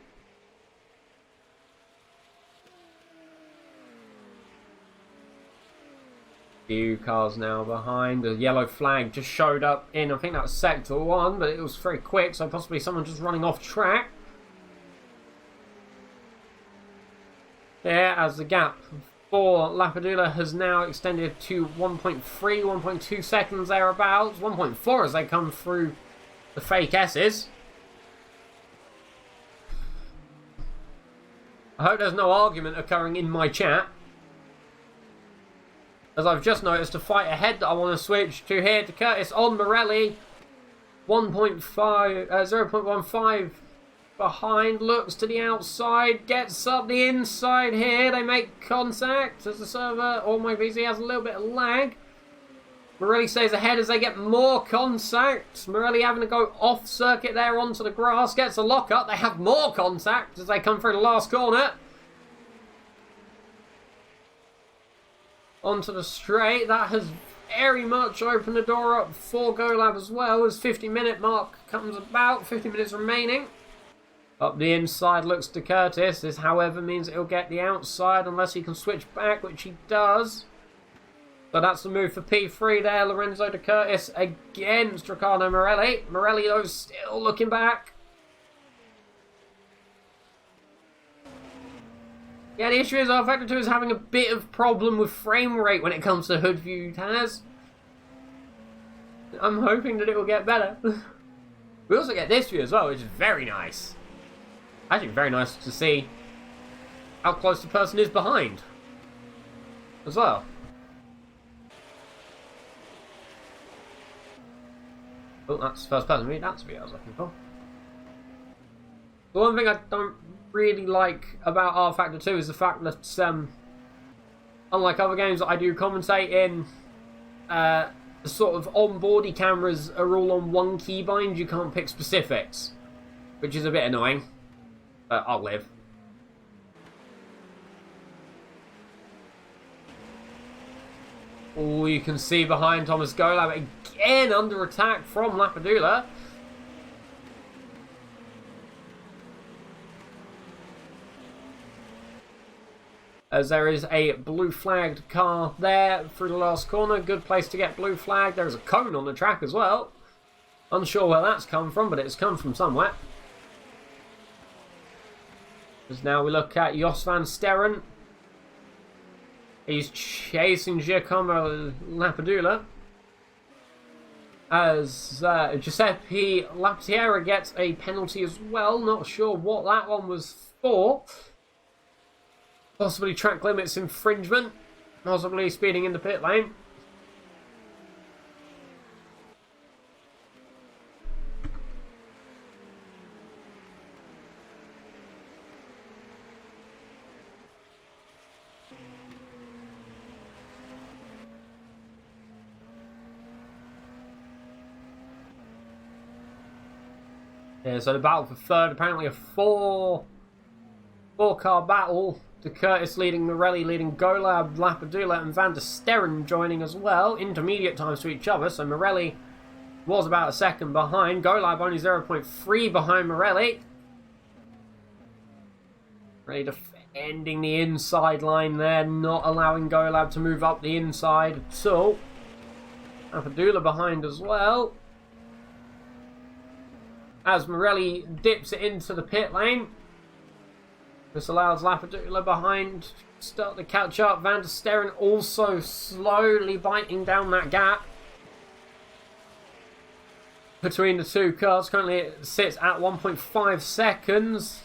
Few cars now behind. The yellow flag just showed up in, I think that was Sector 1, but it was very quick, so possibly someone just running off track. There, as the gap for Lapadula has now extended to 1.3, 1.2 seconds thereabouts. 1.4 as they come through the fake S's. I hope there's no argument occurring in my chat, as I've just noticed a fight ahead that I want to switch to here to Curtis on Morelli. 0.15 behind, looks to the outside, gets up the inside here. They make contact as the server, or my PC has a little bit of lag. Morelli stays ahead as they get more contact. Morelli having to go off circuit there onto the grass, gets a lock up. They have more contact as they come through the last corner. Onto the straight. That has very much opened the door up for GoLab as well, as 50-minute mark comes about. 50 minutes remaining. Up the inside looks to Curtis. This, however, means it'll get the outside unless he can switch back, which he does. But that's the move for P3 there. Lorenzo de Curtis against Ricardo Morelli. Morelli, though, still looking back. Yeah, the issue is our Factor 2 is having a bit of problem with frame rate when it comes to hood view, Taz. I'm hoping that it will get better. We also get this view as well, which is very nice. Actually, very nice to see how close the person is behind as well. Oh, that's first person view. That's the view I was looking for. The one thing I don't really like about R Factor 2 is the fact that, unlike other games that I do commentate in, the sort of on-boardy cameras are all on one keybind. You can't pick specifics, which is a bit annoying, but I'll live. Oh, you can see behind Thomas Golab again under attack from Lapadula. As there is a blue flagged car there through the last corner. Good place to get blue flagged. There's a cone on the track as well. Unsure where that's come from, but it's come from somewhere. As now we look at Jos van Sterren. He's chasing Giacomo Lapadula. As Giuseppe Lapierra gets a penalty as well. Not sure what that one was for. Possibly track limits infringement. Possibly speeding in the pit lane. Yeah, so the battle for third, apparently a four-car battle. De Curtis leading, Morelli leading, Golab, Lapadula and Van der Sterren joining as well. Intermediate times to each other, so Morelli was about a second behind. Golab only 0.3 behind Morelli. Morelli defending the inside line there, not allowing Golab to move up the inside at all. Lapadula behind as well. As Morelli dips it into the pit lane. This allows Lapadula behind to start to catch up. Van der Sterren also slowly biting down that gap between the two cars. Currently it sits at 1.5 seconds.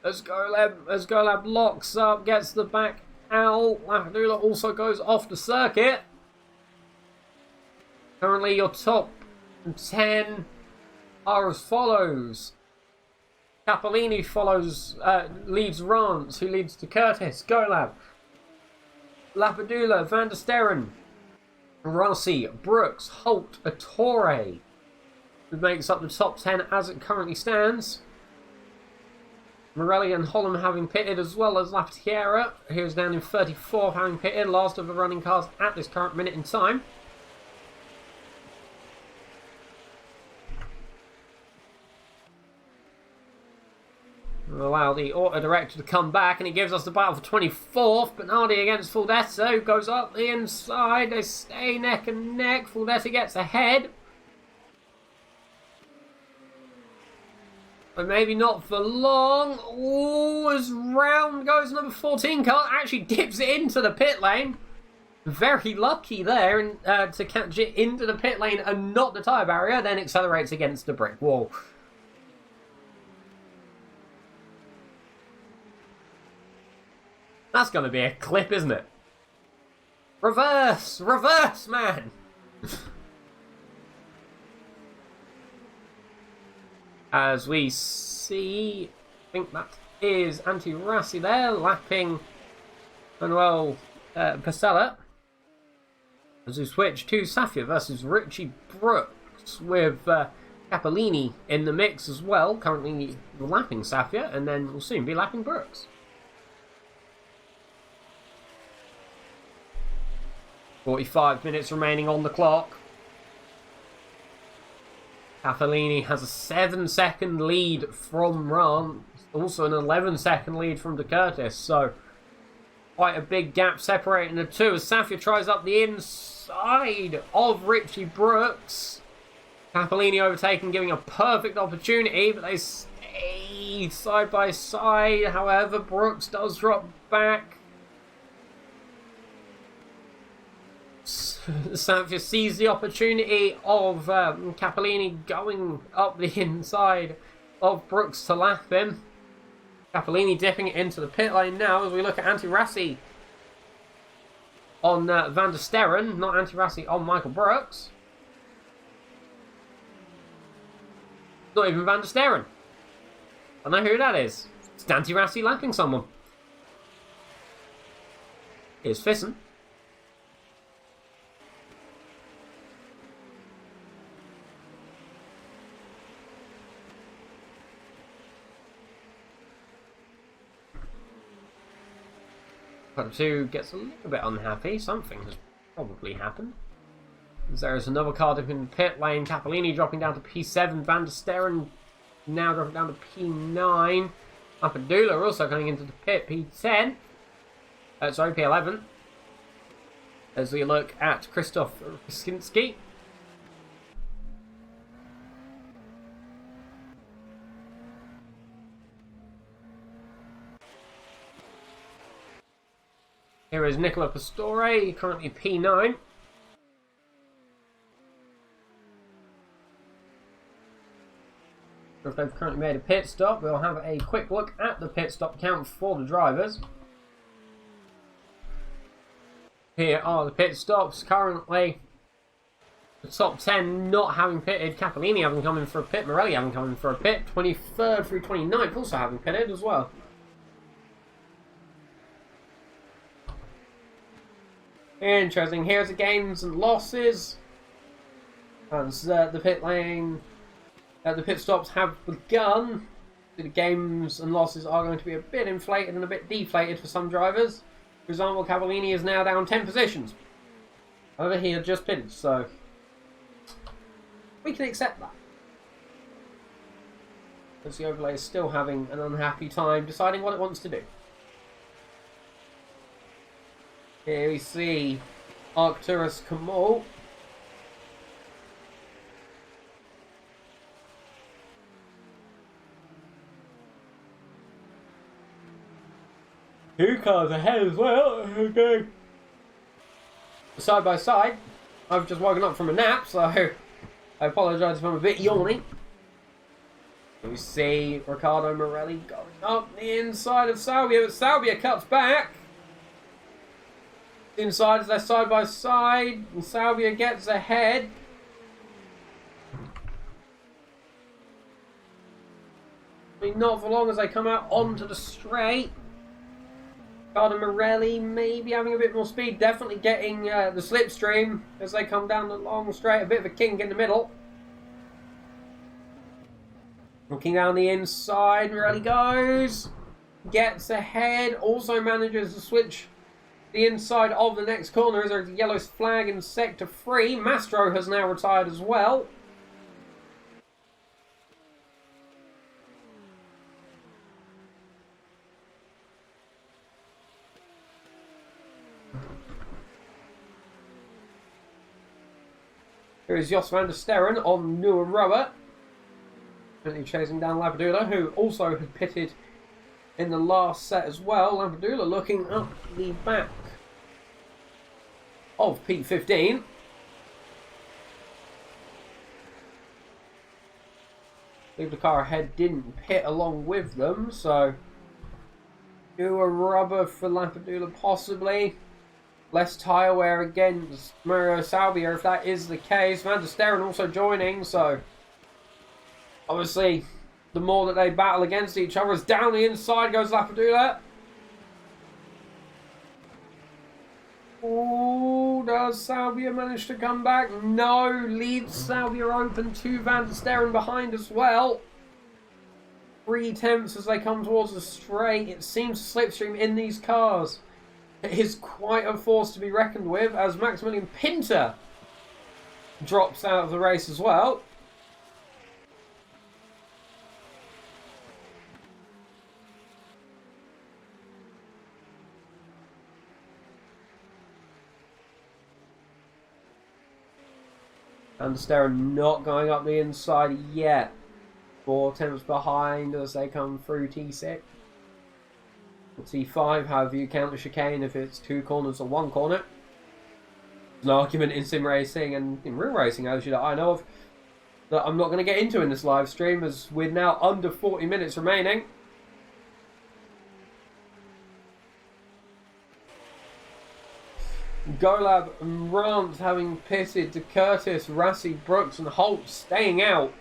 As Golab locks up, gets the back out. Lapadula also goes off the circuit. Currently your top 10 are as follows. Capolini leads Rance, who leads to Curtis, Golab, Lapadula, Van der Sterren, Rossi, Brooks, Holt, Attore, who makes up the top 10 as it currently stands. Morelli and Holland having pitted, as well as Lapierra, who is down in 34th, having pitted, last of the running cars at this current minute in time. Allow the auto director to come back, and he gives us the battle for 24th. Bernardi against Fuldetta, goes up the inside. They stay neck and neck. Fuldetta gets ahead. But maybe not for long. Oh, as round goes number 14 car. Actually dips it into the pit lane. Very lucky there to catch it into the pit lane and not the tyre barrier. Then accelerates against the brick wall. That's going to be a clip, isn't it? Reverse! Reverse, man! As we see, I think that is Anti-Rassi there, lapping Manuel Pasella. As we switch to Safia versus Richie Brooks with Capolini in the mix as well, currently lapping Safia, and then we'll soon be lapping Brooks. 45 minutes remaining on the clock. Capolini has a 7-second lead from Ram, also an 11-second lead from De Curtis, so quite a big gap separating the two as Safia tries up the inside of Richie Brooks. Capolini overtaking, giving a perfect opportunity, but they stay side by side. However, Brooks does drop back. Safia sees the opportunity of Capolini going up the inside of Brooks to lap him. Capolini dipping it into the pit lane now as we look at Anti-Rassi on Van der Sterren, not Anti-Rassi on Michael Brooks. Not even Van der Sterren. I know who that is. It's Anti-Rassi lapping someone. Here's Fisson. Two gets a little bit unhappy. Something has probably happened. As there is another car up in the pit lane. Capolini dropping down to P7. Van der Sterren now dropping down to P9. Apadula also coming into the pit. P10. Sorry, P11. As we look at Krzysztof Ryskinski. Here is Nicola Pastore, currently P9. If they've currently made a pit stop, we'll have a quick look at the pit stop count for the drivers. Here are the pit stops currently. The top 10 not having pitted. Capolini having come in for a pit. Morelli having come in for a pit. 23rd through 29th also having pitted as well. Interesting. Here's the gains and losses. As the pit lane, the pit stops have begun. The gains and losses are going to be a bit inflated and a bit deflated for some drivers. For example, Capolini is now down 10 positions. However, he had just pitted, so we can accept that. As the overlay is still having an unhappy time deciding what it wants to do. Here we see Arcturus Kamal. Two cars ahead as well. Okay. Side by side. I've just woken up from a nap, so I apologise if I'm a bit yawny. We see Riccardo Morelli going up the inside of Salvia, but Salvia cuts back. Inside as they're side by side, and Salvia gets ahead. I mean, not for long as they come out onto the straight. Riccardo Morelli maybe having a bit more speed, definitely getting the slipstream as they come down the long straight. A bit of a kink in the middle. Looking down the inside, Morelli goes, gets ahead, also manages to switch the inside of the next corner as there's a yellow flag in sector 3. Mastro has now retired as well. Here is Jos van der Sterren on Nieuwe Rubber. Currently chasing down Lapadula, who also had pitted in the last set as well. Lapadula looking up the back of P15. I believe the car ahead didn't pit along with them, so Nieuwe Rubber for Lapadula possibly. Less tyre wear against Mario Salvia if that is the case. Van der Sterren also joining, so obviously the more that they battle against each other, as down the inside goes Lapadula. Oh, does Salvia manage to come back? No, leads Salvia open to Van der Sterren behind as well. 3/10 as they come towards the straight. It seems slipstream in these cars. It is quite a force to be reckoned with, as Maximilian Pinter drops out of the race as well. And Sterren not going up the inside yet. 4 attempts behind as they come through T6. T5, however you count the chicane, if it's 2 corners or 1 corner. There's an argument in sim racing and in real racing, actually, that I know of, that I'm not going to get into in this live stream, as we're now under 40 minutes remaining. Golab and Rant having pitted to Curtis, Rassi, Brooks and Holt staying out.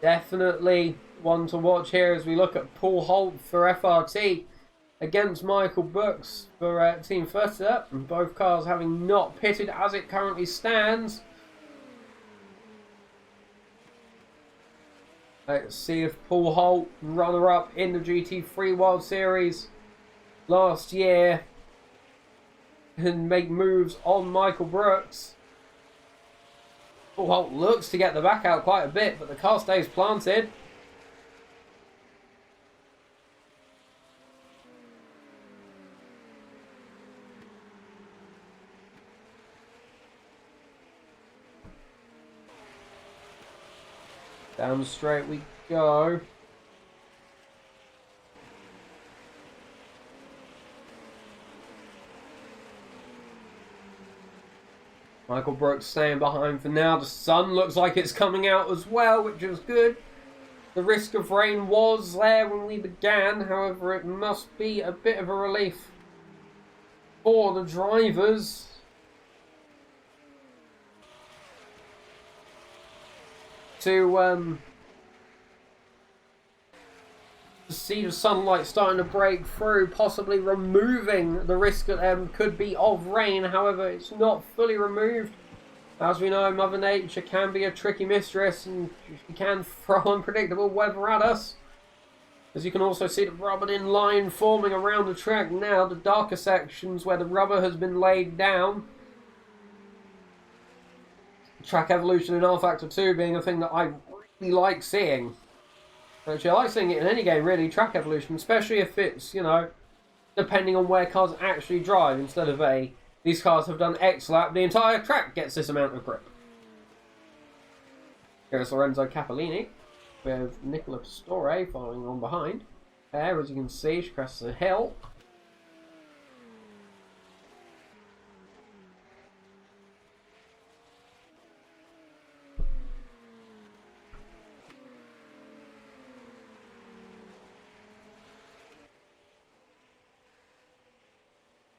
Definitely one to watch here as we look at Paul Holt for FRT against Michael Brooks for Team Futter, and both cars having not pitted as it currently stands. Let's see if Paul Holt, runner-up in the GT3 World Series last year, can make moves on Michael Brooks. Paul Holt looks to get the back out quite a bit, but the car stays planted. Down the straight we go. Michael Brooks staying behind for now. The sun looks like it's coming out as well, which is good. The risk of rain was there when we began. However, it must be a bit of a relief for the drivers. To see the sunlight starting to break through, possibly removing the risk that could be of rain. However, it's not fully removed. As we know, Mother Nature can be a tricky mistress, and she can throw unpredictable weather at us. As you can also see the rubber in line forming around the track now, the darker sections where the rubber has been laid down. Track evolution in R-Factor 2 being a thing that I really like seeing. Actually, I like seeing it in any game, really, track evolution, especially if it's, you know, depending on where cars actually drive, instead of these cars have done X lap, the entire track gets this amount of grip. Here's Lorenzo Capellini with Nicola Pastore following on behind. There, as you can see, she crosses the hill.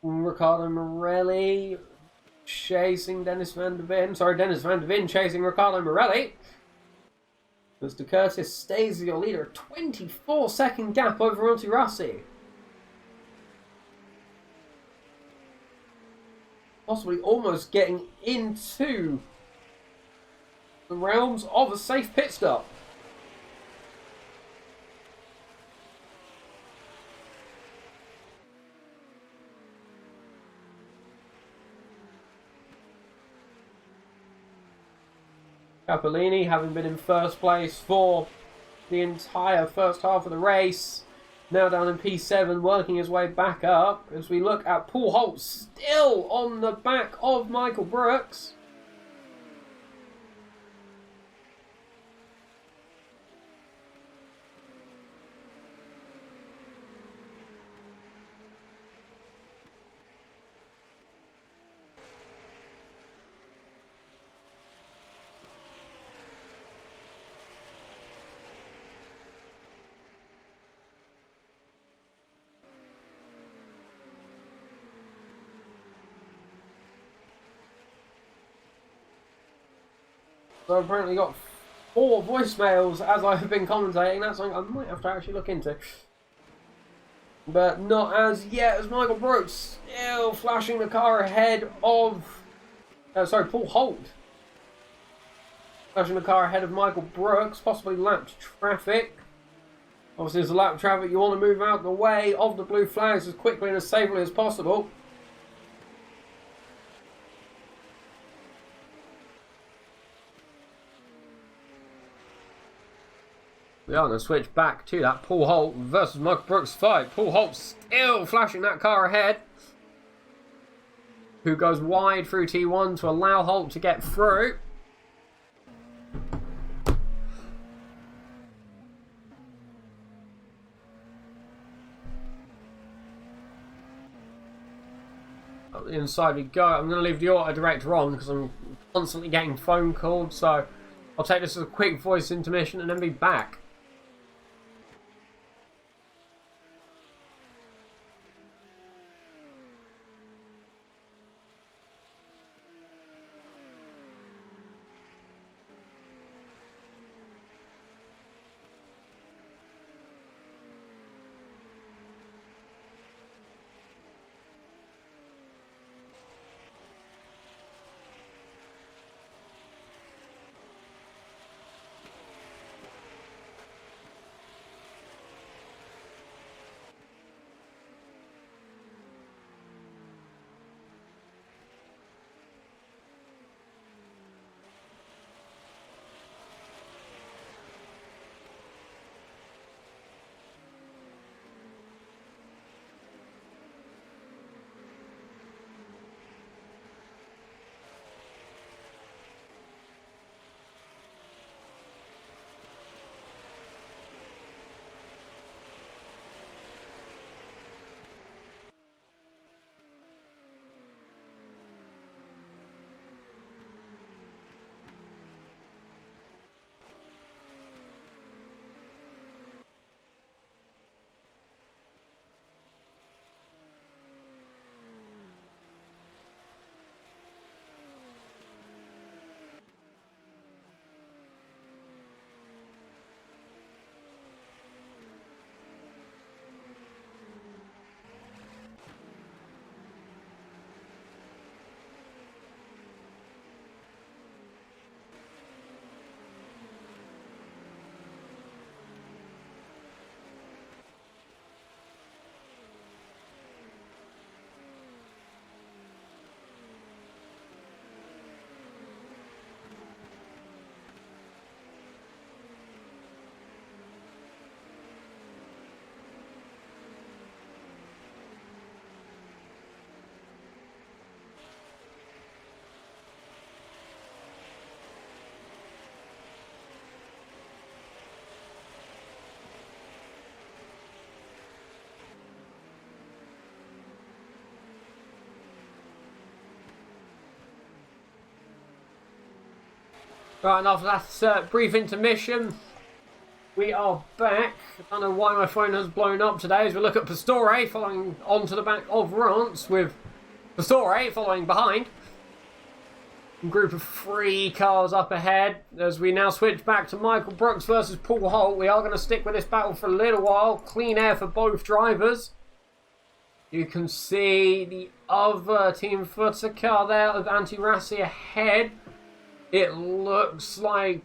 Riccardo Morelli chasing Dennis van der Ven. Sorry, Dennis van der Ven chasing Riccardo Morelli. Mr. Curtis stays as your leader. A 24-second gap over Monty Rossi. Possibly almost getting into the realms of a safe pit stop. Capellini, having been in first place for the entire first half of the race. Now down in P7, working his way back up as we look at Paul Holt still on the back of Michael Brooks. So I've apparently got 4 voicemails as I've been commentating. That's something I might have to actually look into. But not as yet, as Michael Brooks still flashing the car ahead of... Paul Holt. Flashing the car ahead of Michael Brooks, possibly lapped traffic. Obviously, as a lap traffic, you want to move out the way of the blue flags as quickly and as safely as possible. We are going to switch back to that Paul Holt versus Michael Brooks fight. Paul Holt still flashing that car ahead, who goes wide through T1 to allow Holt to get through. Up the inside we go. I'm going to leave the auto director on because I'm constantly getting phone calls, so I'll take this as a quick voice intermission and then be back. Right, and after that brief intermission, we are back. I don't know why my phone has blown up today as we look at Pastore following onto the back of Rance, with Pastore following behind. A group of 3 cars up ahead as we now switch back to Michael Brooks versus Paul Holt. We are going to stick with this battle for a little while. Clean air for both drivers. You can see the other Team HYPERCAR there of Anti-Rassi ahead. It looks like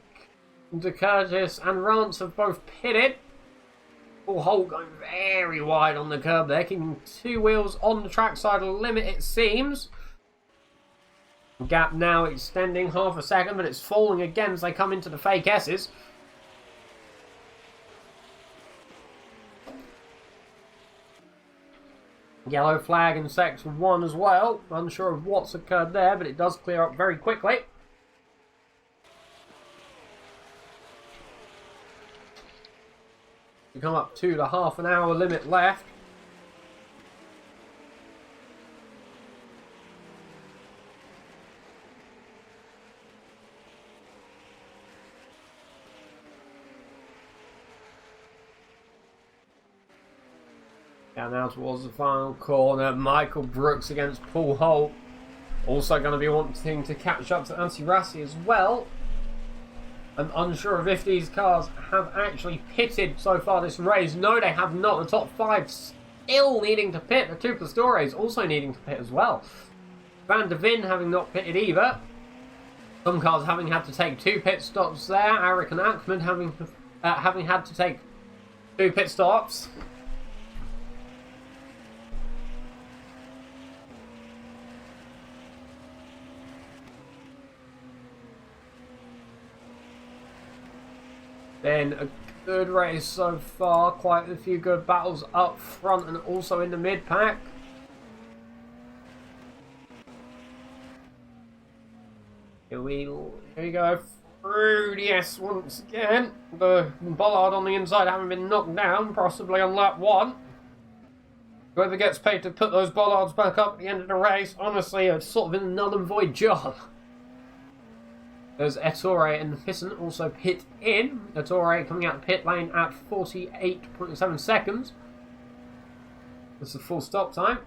De Curtis and Rance have both pitted. Paul Holt going very wide on the curb there, keeping 2 wheels on the trackside limit, it seems. Gap now extending half a second, but it's falling again as they come into the fake S's. Yellow flag in sector 1 as well. Unsure of what's occurred there, but it does clear up very quickly. We come up to the half-an-hour limit left. And now towards the final corner, Michael Brooks against Paul Holt. Also going to be wanting to catch up to Antti Rassi as well. I'm unsure of if these cars have actually pitted so far this race. No, they have not. The top 5 still needing to pit. The 2 Pastores also needing to pit as well. Van der Veen having not pitted either. Some cars having had to take 2 pit stops there. Eric and Ackman having had to take 2 pit stops. Then a good race so far, quite a few good battles up front and also in the mid-pack. Here we go through the S once again. The bollard on the inside having been knocked down, possibly on lap 1. Whoever gets paid to put those bollards back up at the end of the race, honestly, it's sort of a null and void job. There's Ettore and Hisson also pit in. Ettore coming out the pit lane at 48.7 seconds. That's the full stop time.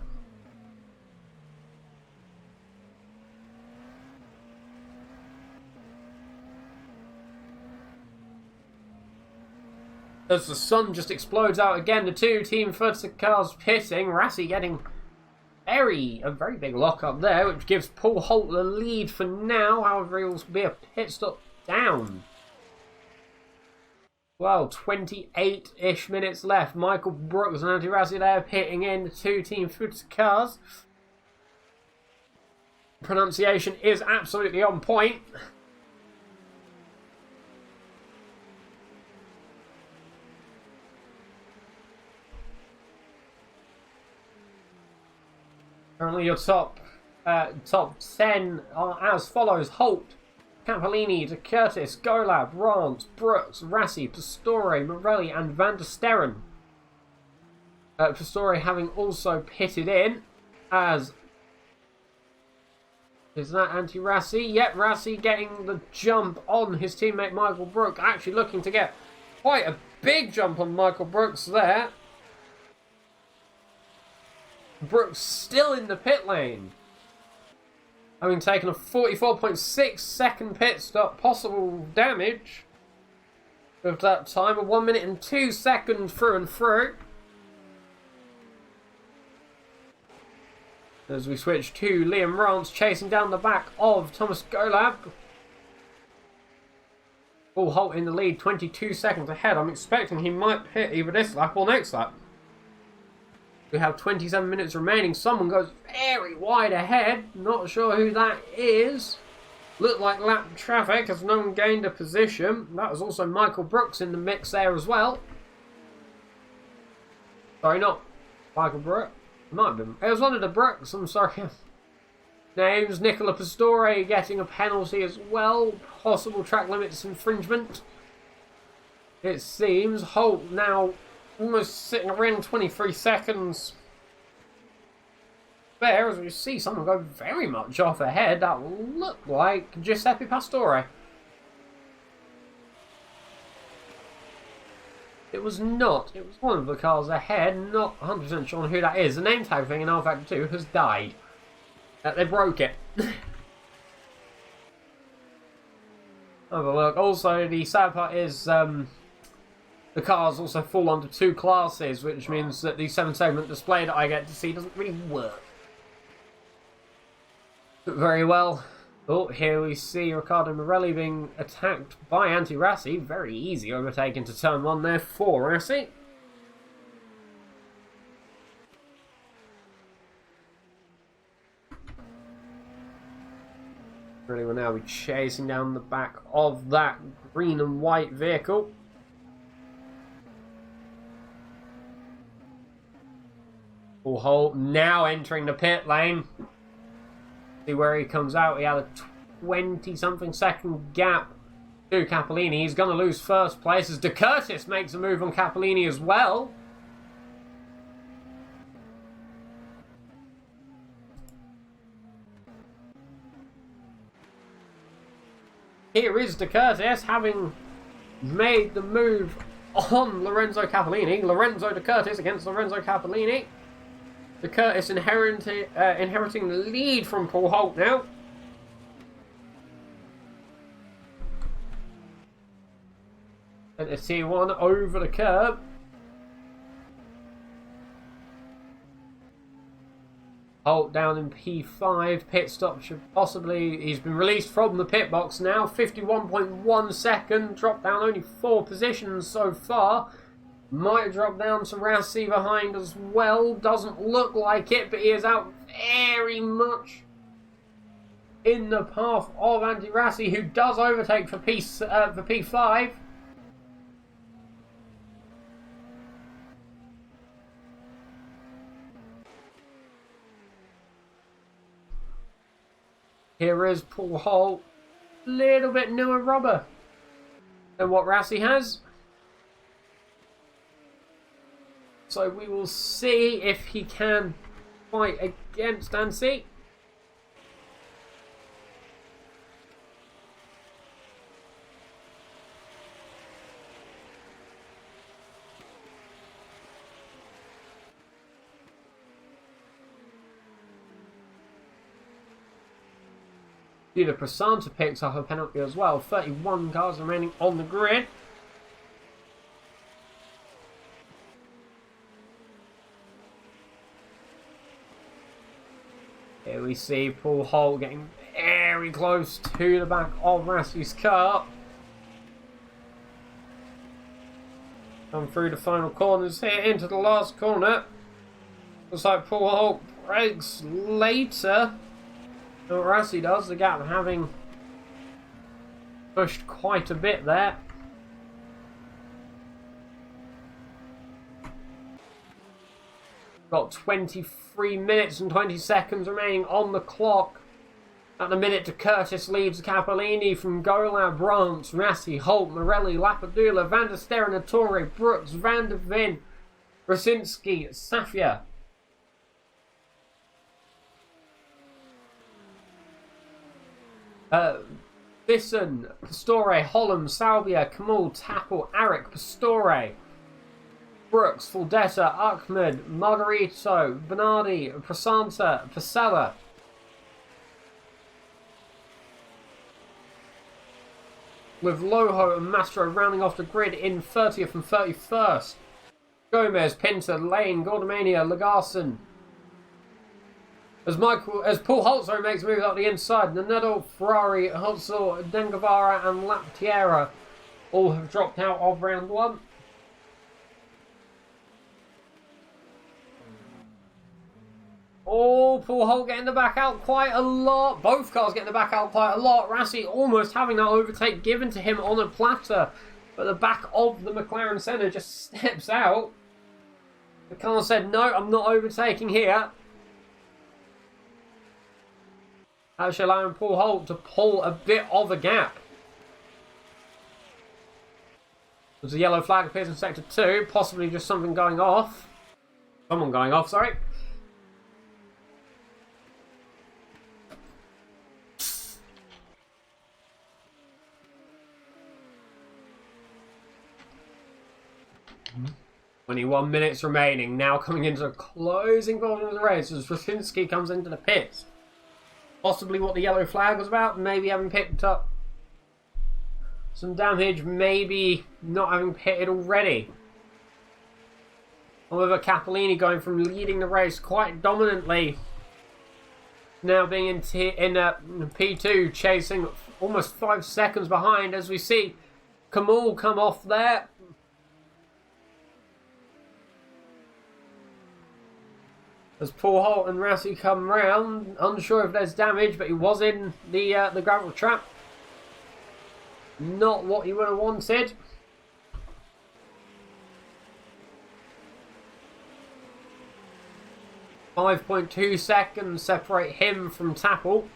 As the sun just explodes out again, the 2 Team Further cars pitting. Rassi getting a very big lock up there, which gives Paul Holt the lead for now. However, he will be a pit stop down. Well, 28-ish minutes left. Michael Brooks and Antti Rassi there pitting in the 2 Team Foods cars. Pronunciation is absolutely on point. Currently your top 10 are as follows: Holt, Campolini, De Curtis, Golab, Rance, Brooks, Rassi, Pastore, Morelli and Van der Sterren. Pastore having also pitted in as... Is that Antti Rassi? Yep, Rassi getting the jump on his teammate Michael Brooks. Actually looking to get quite a big jump on Michael Brooks there. Brooks still in the pit lane, having taken a 44.6 second pit stop. Possible damage of that time of 1 minute and 2 seconds through and through. As we switch to Liam Rance chasing down the back of Thomas Golab. Paul Holt in the lead, 22 seconds ahead. I'm expecting he might pit either this lap or next lap. We have 27 minutes remaining. Someone goes very wide ahead. Not sure who that is. Looked like lap traffic as no one gained a position. That was also Michael Brooks in the mix there as well. Sorry, not Michael Brooks. Might have been. It was one of the Brooks, I'm sorry. Names. Nicola Pastore getting a penalty as well. Possible track limits infringement, it seems. Holt now almost sitting around 23 seconds there, as we see someone go very much off ahead. That will look like Giuseppe Pastore. It was not. It was one of the cars ahead. Not 100% sure on who that is. The name tag thing in R-Factor 2 has died. They broke it. Have a look. Also, the sad part is the cars also fall under 2 classes, which means that the 7-segment display that I get to see doesn't really work very well. Oh, here we see Riccardo Morelli being attacked by Antti Rassi. Very easy overtake into turn 1 there for Rassi. Really will now be chasing down the back of that green and white vehicle. Paul Holt now entering the pit lane. See where he comes out. He had a 20-something second gap to Capellini. He's going to lose first place as De Curtis makes a move on Capellini as well. Here is De Curtis having made the move on Lorenzo Capellini. Lorenzo De Curtis against Lorenzo Capellini. De Curtis inheriting the lead from Paul Holt now. And the T1 over the curb. Holt down in P5. Pit stop should possibly... He's been released from the pit box now. 51.1 second. Dropped down only 4 positions so far. Might drop down to Rassi behind as well. Doesn't look like it, but he is out very much in the path of Andy Rassi, who does overtake for P5. Here is Paul Holt. Little bit newer rubber than what Rassi has. So we will see if he can fight against Ansi. The Prasanta picks up a penalty as well. 31 cars remaining on the grid. Here we see Paul Holt getting very close to the back of Rassi's car. Come through the final corners here into the last corner. Looks like Paul Holt brakes later than what Rassi does. The gap having pushed quite a bit there. Got 23 minutes and 20 seconds remaining on the clock. At the minute, De Curtis leads Capellini from Golab, Brant, Rassi, Holt, Morelli, Lapadula, Van der Sterren, Torre, Brooks, Van der Vin, Rosinski, Safia. Bisson, Pastore, Holland, Salvia, Kamal, Tappel, Arik, Pastore, Brooks, Fuldetta, Ahmed, Margarito, Bernardi, Prasanta, Pasella. With Loho and Mastro rounding off the grid in 30th and 31st. Gomez, Pinter, Lane, Gordemania, Lagarson. As Paul Holzer makes a move up the inside, Nanetto, Ferrari, Holzer, Dengavara and Laptiera all have dropped out of round 1. Oh, Paul Holt getting the back out quite a lot. Both cars getting the back out quite a lot. Rassi almost having that overtake given to him on a platter. But the back of the McLaren Senna just steps out. The car said, no, I'm not overtaking here. Actually allowing Paul Holt to pull a bit of a gap. There's a yellow flag appears in sector 2. Possibly just something going off. Someone going off, sorry. Mm-hmm. 21 minutes remaining. Now coming into the closing portion of the race as Rosinski comes into the pits. Possibly what the yellow flag was about. Maybe having picked up some damage. Maybe not having pitted already. However, Capellini going from leading the race quite dominantly. Now being in P2, chasing almost 5 seconds behind as we see Kamal come off there. As Paul Holt and Rassi come round, unsure if there's damage, but he was in the gravel trap. Not what he would have wanted. 5.2 seconds separate him from Tapple.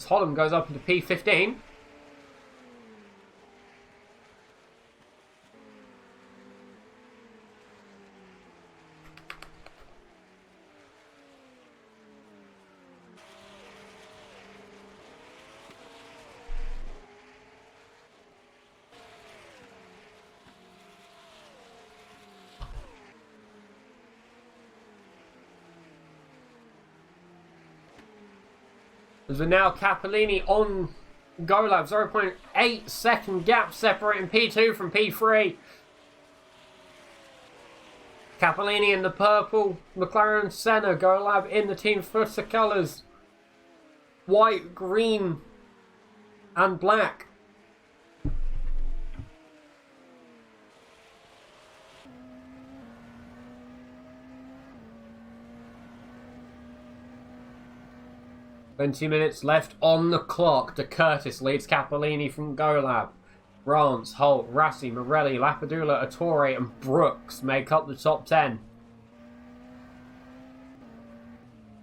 Holland goes up into P15. There's now Capellini on Golab. 0.8 second gap separating P2 from P3. Capellini in the purple, McLaren Senna, Golab in the team footer colours. White, green and black. Minutes left on the clock. De Curtis leads Capellini from Golab. Rance, Holt, Rassi, Morelli, Lapadula, Attore and Brooks make up the top 10.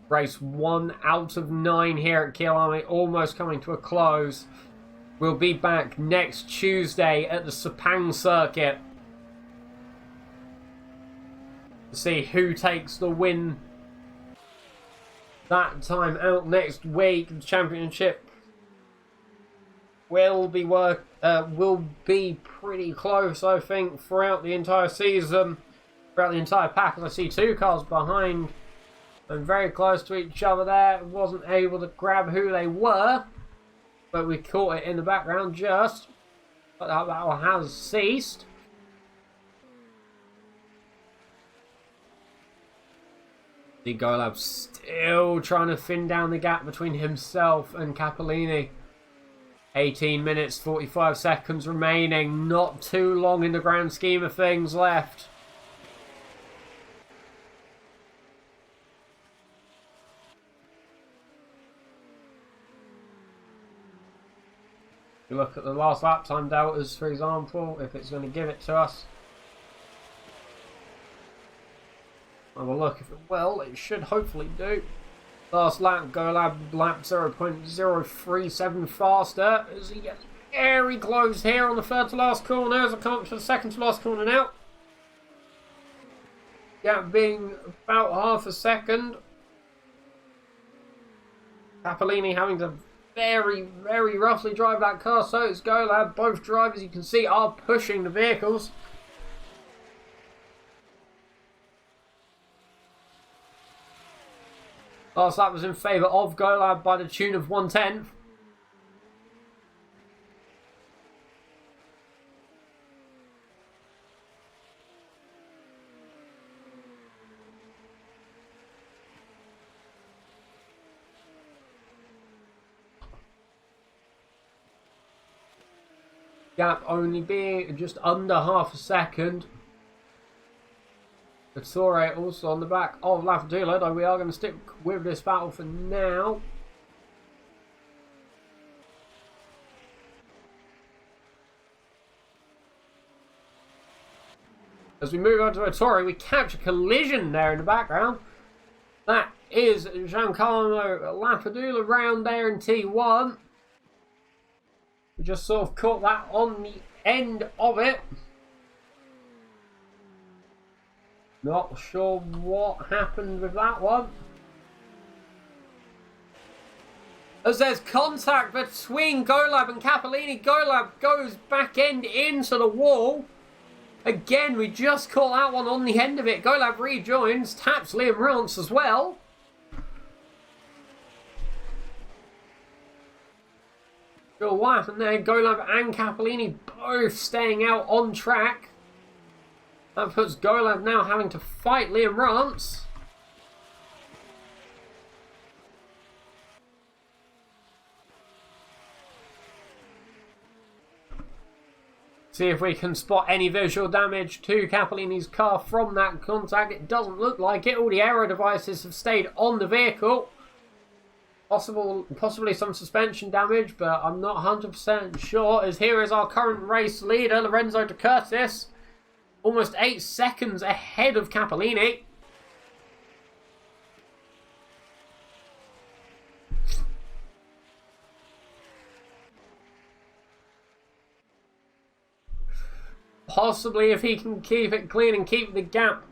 Race 1 out of 9 here at KYALAMI, almost coming to a close. We'll be back next Tuesday at the Sepang circuit to see who takes the win that time out next week. The championship will be pretty close, I think, throughout the entire season, throughout the entire pack. As I see two cars behind and very close to each other there. Wasn't able to grab who they were, but we caught it in the background just. But that battle has ceased. Golab still trying to thin down the gap between himself and Capellini. 18 minutes, 45 seconds remaining. Not too long in the grand scheme of things left. You look at the last lap time deltas, for example, if it's going to give it to us. Have a look if it will. It should hopefully do. Last lap, Golab lap 0.037 faster as he gets very close here on the third to last corner as I come up to the second to last corner now. Gap being about half a second. Capellini having to very, very roughly drive that car, so it's Golab. Both drivers, you can see, are pushing the vehicles. Last lap was in favour of Golab by the tune of 1/10. Gap only being just under half a second. Attore also on the back of Lapadula, though we are going to stick with this battle for now. As we move on to Attore, we catch a collision there in the background. That is Giancarlo Lapadula round there in T1. We just sort of caught that on the end of it. Not sure what happened with that one. As there's contact between Golab and Capellini. Golab goes back end into the wall. Again, we just caught that one on the end of it. Golab rejoins, taps Liam Rance as well. Sure what happened there. Golab and Capellini both staying out on track. That puts Golab now having to fight Liam Rance. See if we can spot any visual damage to Capellini's car from that contact. It doesn't look like it. All the aero devices have stayed on the vehicle. Possibly some suspension damage, but I'm not 100% sure. As here is our current race leader, Lorenzo De Curtis. Almost 8 seconds ahead of Capellini. possibly, if he can keep it clean and keep the gap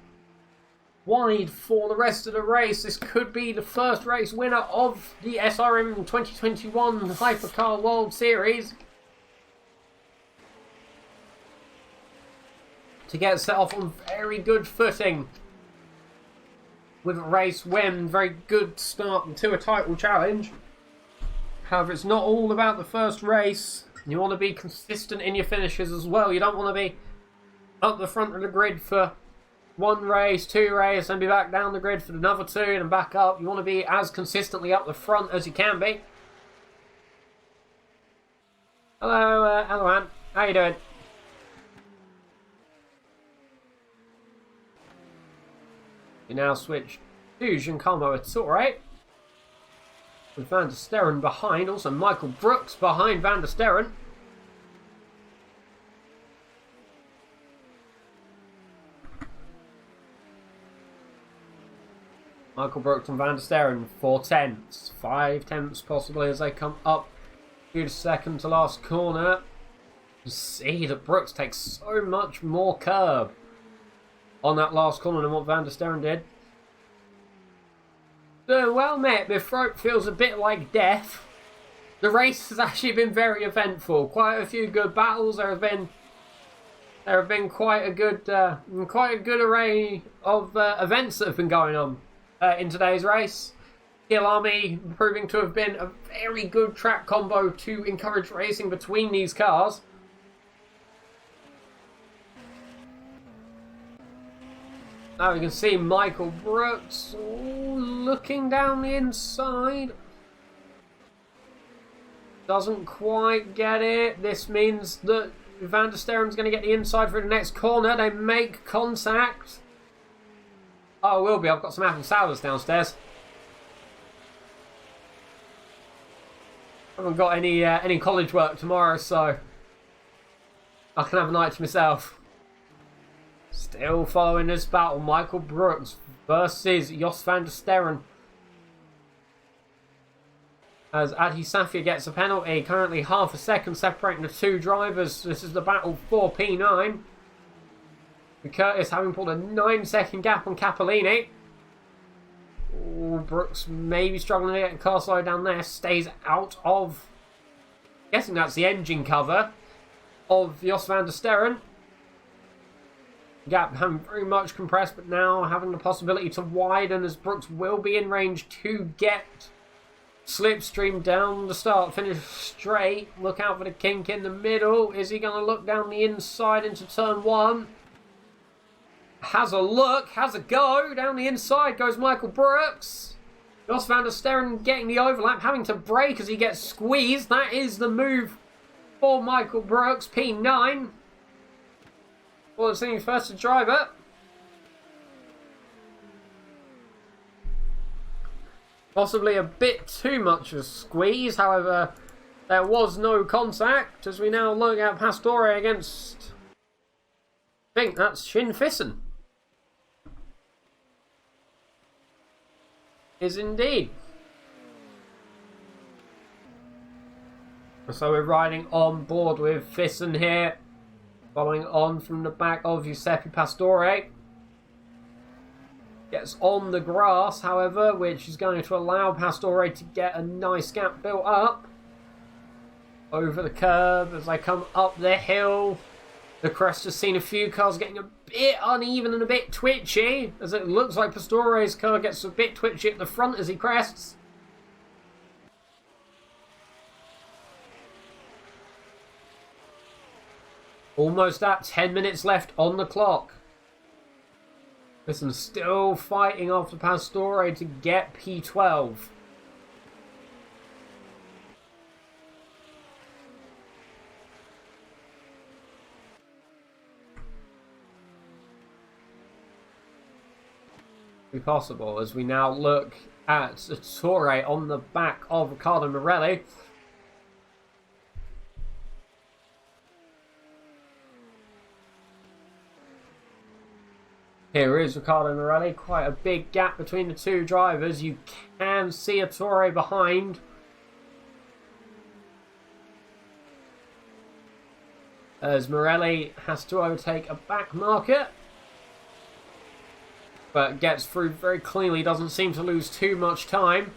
wide for the rest of the race, this could be the first race winner of the SRM 2021 HYPERCAR World Series. To get set off on very good footing with a race win, very good start to a title challenge. However, it's not all about the first race. You want to be consistent in your finishes as well. You don't want to be up the front of the grid for one race, two races, and be back down the grid for another two and back up. You want to be as consistently up the front as you can be. Hello, hello, Anne. How you doing? You now switch to Giancarlo Ettore. With Van der Sterren behind. Also Michael Brooks behind Van der Sterren. Michael Brooks and Van der Sterren, 4 tenths. 5 tenths possibly as they come up to the second to last corner. You see that Brooks takes so much more curb on that last corner than what Van der Sterren did. Well met, my throat feels a bit like death. The race has actually been very eventful. Quite a few good battles. There have been quite a good array of events that have been going on in today's race. KYALAMI proving to have been a very good track combo to encourage racing between these cars. Now we can see Michael Brooks looking down the inside. Doesn't quite get it. This means that Van der Sterren's going to get the inside for the next corner. They make contact. Oh, will be. I've got some apple sours downstairs. I haven't got any college work tomorrow, so I can have a night to myself. Still following this battle, Michael Brooks versus Jos Van der Sterren. As Adi Safia gets a penalty, currently half a second separating the two drivers. This is the battle for P9. With Curtis having pulled a 9-second gap on Capellini. Ooh, Brooks maybe struggling to get the car slow down there. Stays out of, I'm guessing that's the engine cover of Jos Van der Sterren. Gap having very much compressed, but now having the possibility to widen as Brooks will be in range to get slipstream down the start finish straight. Look out for the kink in the middle. Is he going to look down the inside into turn 1? Has a look, has a go. Down the inside goes Michael Brooks. Jos Van der Sterren getting the overlap, having to brake as he gets squeezed. That is the move for Michael Brooks, P9. Well, it's the first to driver. Possibly a bit too much of a squeeze. However, there was no contact as we now look at Pastore against, I think that's Shin Fissen. Is indeed. So we're riding on board with Fissen here. Following on from the back of Giuseppe Pastore. Gets on the grass, however, which is going to allow Pastore to get a nice gap built up. Over the curb as they come up the hill. The crest has seen a few cars getting a bit uneven and a bit twitchy. As it looks like Pastore's car gets a bit twitchy at the front as he crests. Almost at 10 minutes left on the clock. Listen, still fighting after Pastore to get P12. Be possible as we now look at Ettore on the back of Riccardo Morelli. Here is Riccardo Morelli, quite a big gap between the two drivers. You can see Ettore behind. as Morelli has to overtake a back marker. But gets through very cleanly, doesn't seem to lose too much time.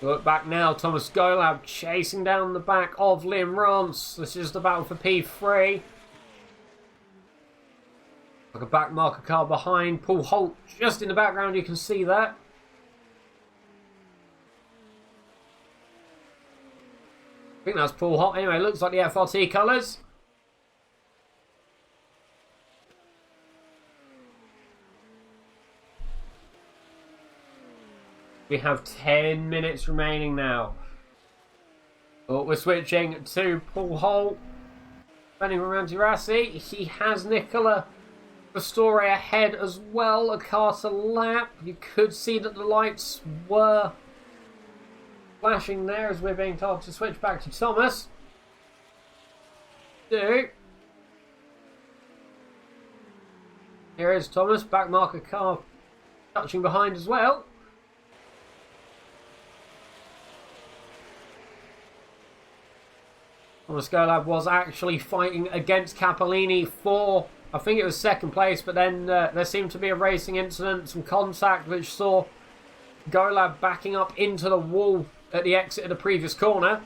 Look back now, Thomas Golab chasing down the back of Liam Rance. This is the battle for P3. Like a back marker car behind. Paul Holt just in the background, you can see that. I think that's Paul Holt. Anyway, looks like the FRT colours. We have 10 minutes remaining now. But we're switching to Paul Holt. Running around Girassi. He has Nicola Pastore ahead as well. A car to lap. You could see that the lights were flashing there as we're being told to switch back to Thomas. Here is Thomas. Back marker car touching behind as well. Thomas Golab was actually fighting against Cappellini for, I think it was second place, but then there seemed to be a racing incident, some contact, which saw Golab backing up into the wall at the exit of the previous corner.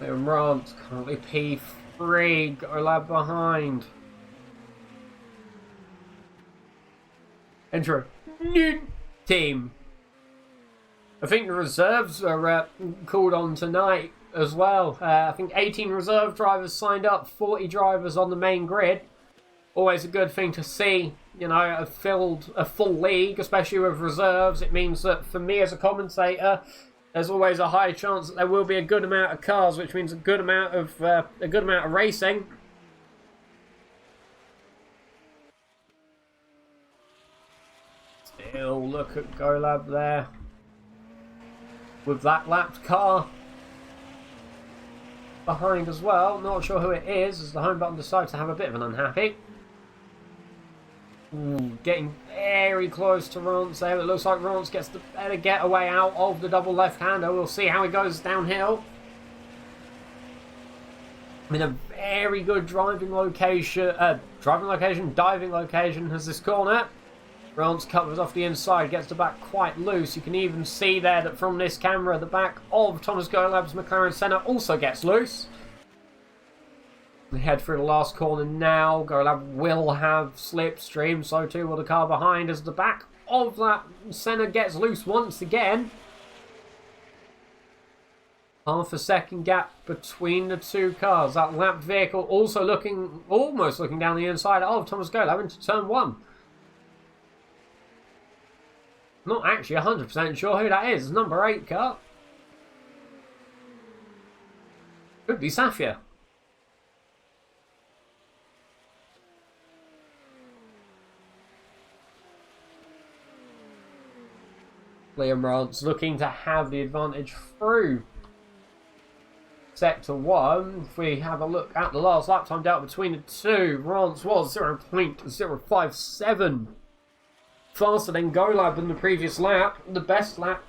Liam Rance currently P3, Golab behind. Enter a new team. I think the reserves are called on tonight as well. I think 18 reserve drivers signed up, 40 drivers on the main grid. Always a good thing to see, you know, a full league, especially with reserves. It means that for me as a commentator, there's always a high chance that there will be a good amount of cars, which means a good amount of racing. Still, look at Golab there with that lapped car behind as well. Not sure who it is, as the home button decides to have a bit of an unhappy. Ooh, getting very close to Rance there. It looks like Rance gets the better getaway out of the double left-hander. We'll see how he goes downhill. In a very good diving location has this corner. Rance covers off the inside, gets the back quite loose. You can even see there that from this camera, the back of Thomas Golab's McLaren Senna also gets loose. We head through the last corner now. Golab will have slipstream, so too will the car behind as the back of that Senna gets loose once again. Half a second gap between the two cars. That lapped vehicle also almost looking down the inside of Thomas Golab into turn one. Not actually 100% sure who that is. Number 8 car. Could be Safia. Liam Rance looking to have the advantage through Sector 1. If we have a look at the last lap time delta between the two, Rance was 0.057 faster than Golab in the previous lap. The best lap,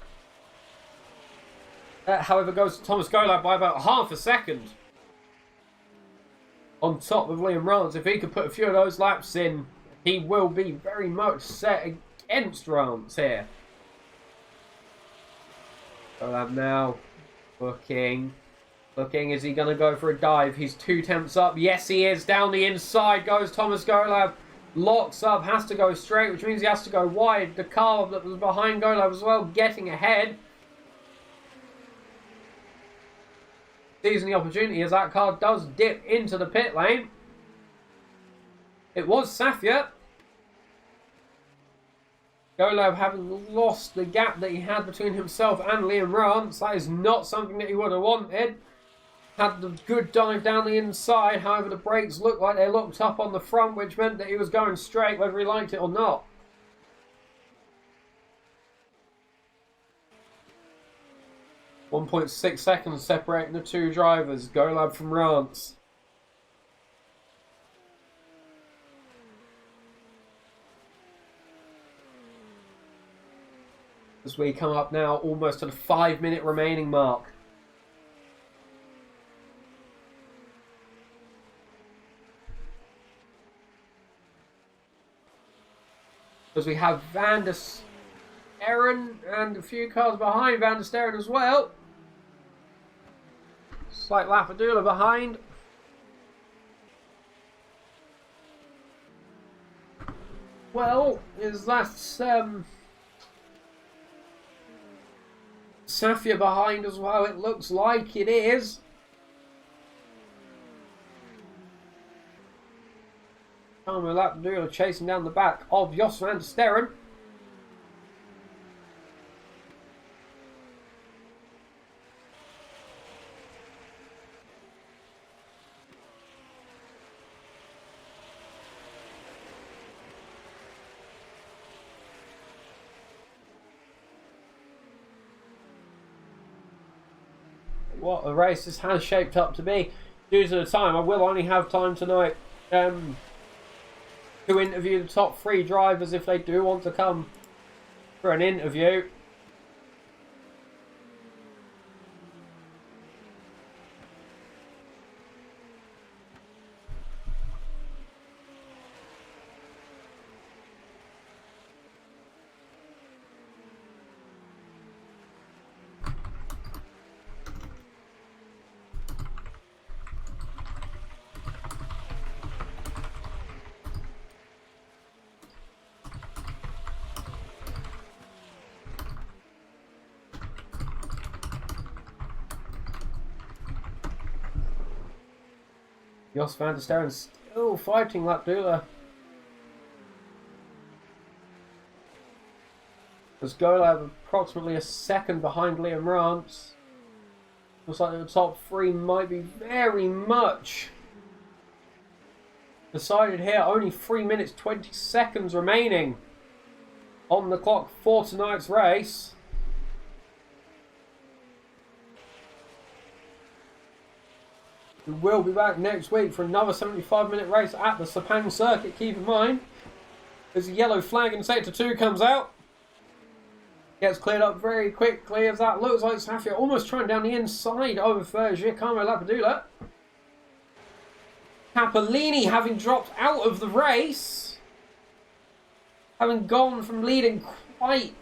however, goes to Thomas Golab by about half a second. On top of Liam Rance, if he could put a few of those laps in, he will be very much set against Rance here. Golab now looking. Is he going to go for a dive? He's 2 tenths up. Yes, he is. Down the inside goes Thomas Golab. Locks up, has to go straight, which means he has to go wide. The car that was behind Golab as well, getting ahead. Seizing the opportunity as that car does dip into the pit lane. It was Safia. Golab having lost the gap that he had between himself and Liam Rance. That is not something that he would have wanted. had the good dive down the inside. However, the brakes looked like they looked up on the front, which meant that he was going straight whether he liked it or not. .6 seconds separating the two drivers. Golab from France. As we come up now almost to the 5-minute remaining mark. As we have Van der Sterren and a few cars behind Van der Sterren as well. Slight Lapadula behind. Well, is that Safia behind as well? It looks like it is. Lapadula chasing down the back of Jos van der Sterren. What a race this has shaped up to be. Due to the time, I will only have time tonight to interview the top 3 drivers if they do want to come for an interview. Jos van der Sterren still fighting Lapadula. As Golab approximately a second behind Liam Rance. Looks like the top 3 might be very much decided here. Only 3 minutes 20 seconds remaining on the clock for tonight's race. We will be back next week for another 75-minute race at the Sepang circuit. Keep in mind, as a yellow flag in Sector 2 comes out. Gets cleared up very quickly as that looks like Safia almost trying down the inside of Giacomo Lapadula. Capolini having dropped out of the race. Having gone from leading quite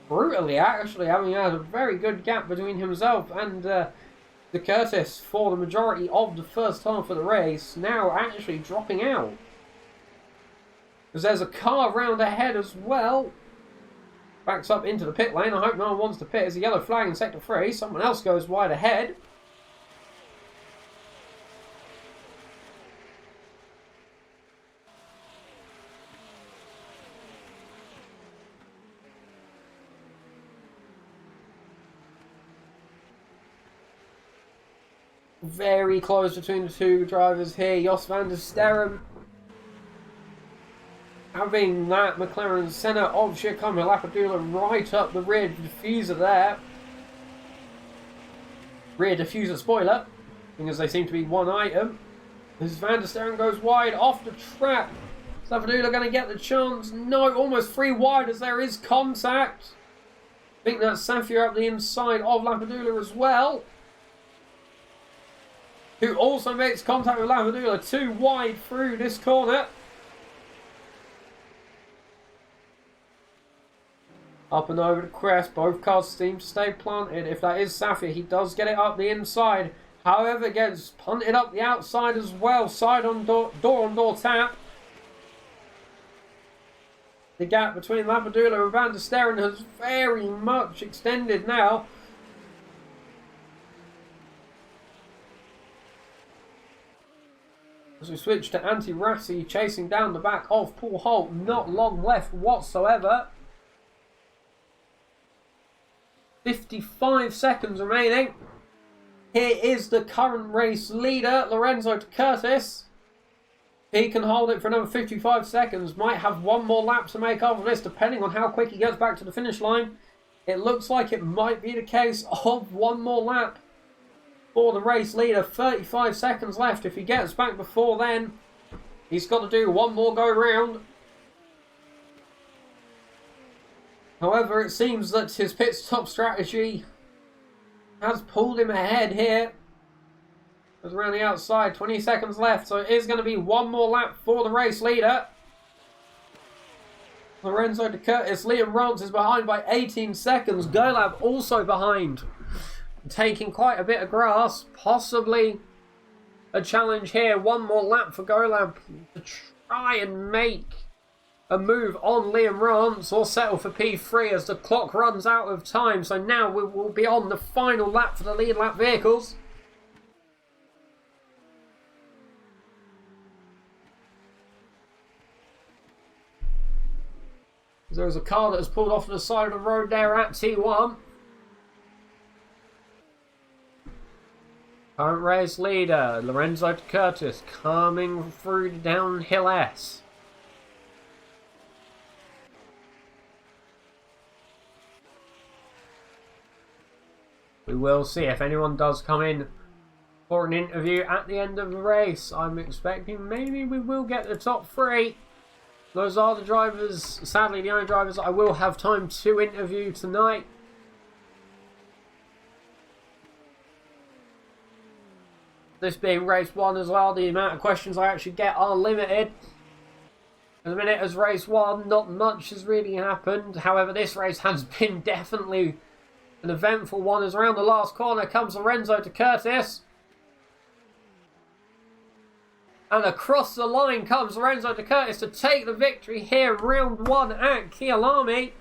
brutally, actually. Having had a very good gap between himself and De Curtis for the majority of the first half of the race, now actually dropping out. Because there's a car round ahead as well. Backs up into the pit lane. I hope no one wants to pit. There's a yellow flag in Sector 3. Someone else goes wide ahead. Very close between the two drivers here. Jos van der Sterren having that McLaren centre of Giacomo Lapadula right up the rear diffuser there. Rear diffuser spoiler, because they seem to be one item. As Van der Sterren goes wide off the track. Is Lapadula going to get the chance? No, almost 3 wide as there is contact. I think that's Safia up the inside of Lapadula as well, who also makes contact with Lapadula 2 wide through this corner. Up and over the crest. Both cars seem to stay planted. If that is Safia, he does get it up the inside. However, gets punted up the outside as well. Side on door on door tap. The gap between Lapadula and Van der Sterren has very much extended now. As we switch to Antti Rassi chasing down the back of Paul Holt. Not long left whatsoever. 55 seconds remaining Here is the current race leader, Lorenzo De Curtis. He can hold it for another 55 seconds. Might have one more lap to make after this, depending on how quick he gets back to the finish line. It looks like it might be the case of one more lap for the race leader. 35 seconds left. If he gets back before then, he's got to do one more go round. However, it seems that his pit stop strategy has pulled him ahead here. It's around the outside, 20 seconds left, so it is going to be one more lap for the race leader. Lorenzo De Curtis, Liam Rance is behind by 18 seconds. Golab also behind, taking quite a bit of grass. Possibly a challenge here. One more lap for Golab to try and make a move on Liam Rance or settle for P3 as the clock runs out of time. So now we will be on the final lap for the lead lap vehicles. There's a car that has pulled off to the side of the road there at T1. Current race leader, Lorenzo De Curtis, coming through the downhill S. We will see if anyone does come in for an interview at the end of the race. I'm expecting maybe we will get the top three. Those are the drivers, sadly the only drivers I will have time to interview tonight. This being race 1 as well, the amount of questions I actually get are limited. At the minute as race 1, not much has really happened. However, this race has been definitely an eventful one, as around the last corner comes Lorenzo De Curtis. And across the line comes Lorenzo De Curtis to take the victory here, round 1 at KYALAMI.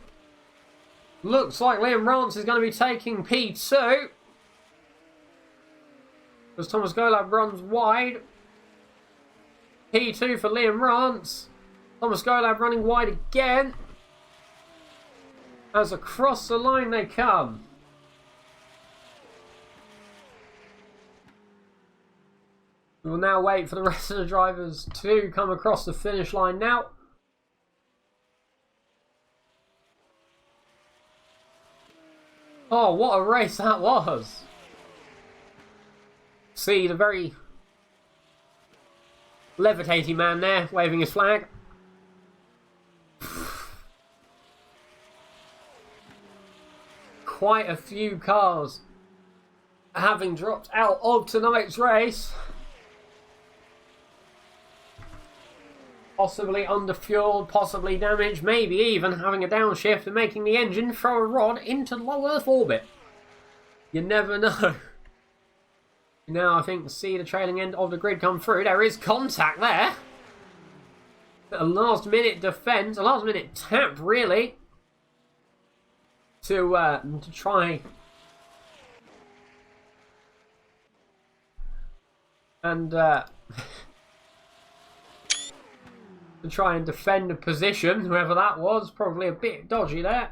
Looks like Liam Rance is going to be taking P2. As Thomas Golab runs wide. P2 for Liam Rance. Thomas Golab running wide again. As across the line they come. We will now wait for the rest of the drivers to come across the finish line now. Oh, what a race that was. See the very levitating man there, waving his flag. Quite a few cars having dropped out of tonight's race. Possibly underfueled, possibly damaged, maybe even having a downshift and making the engine throw a rod into low Earth orbit. You never know. Now I think see the trailing end of the grid come through. There is contact there. A last minute defence, a last minute tap really. To try and to try and defend the position, whoever that was, probably a bit dodgy there.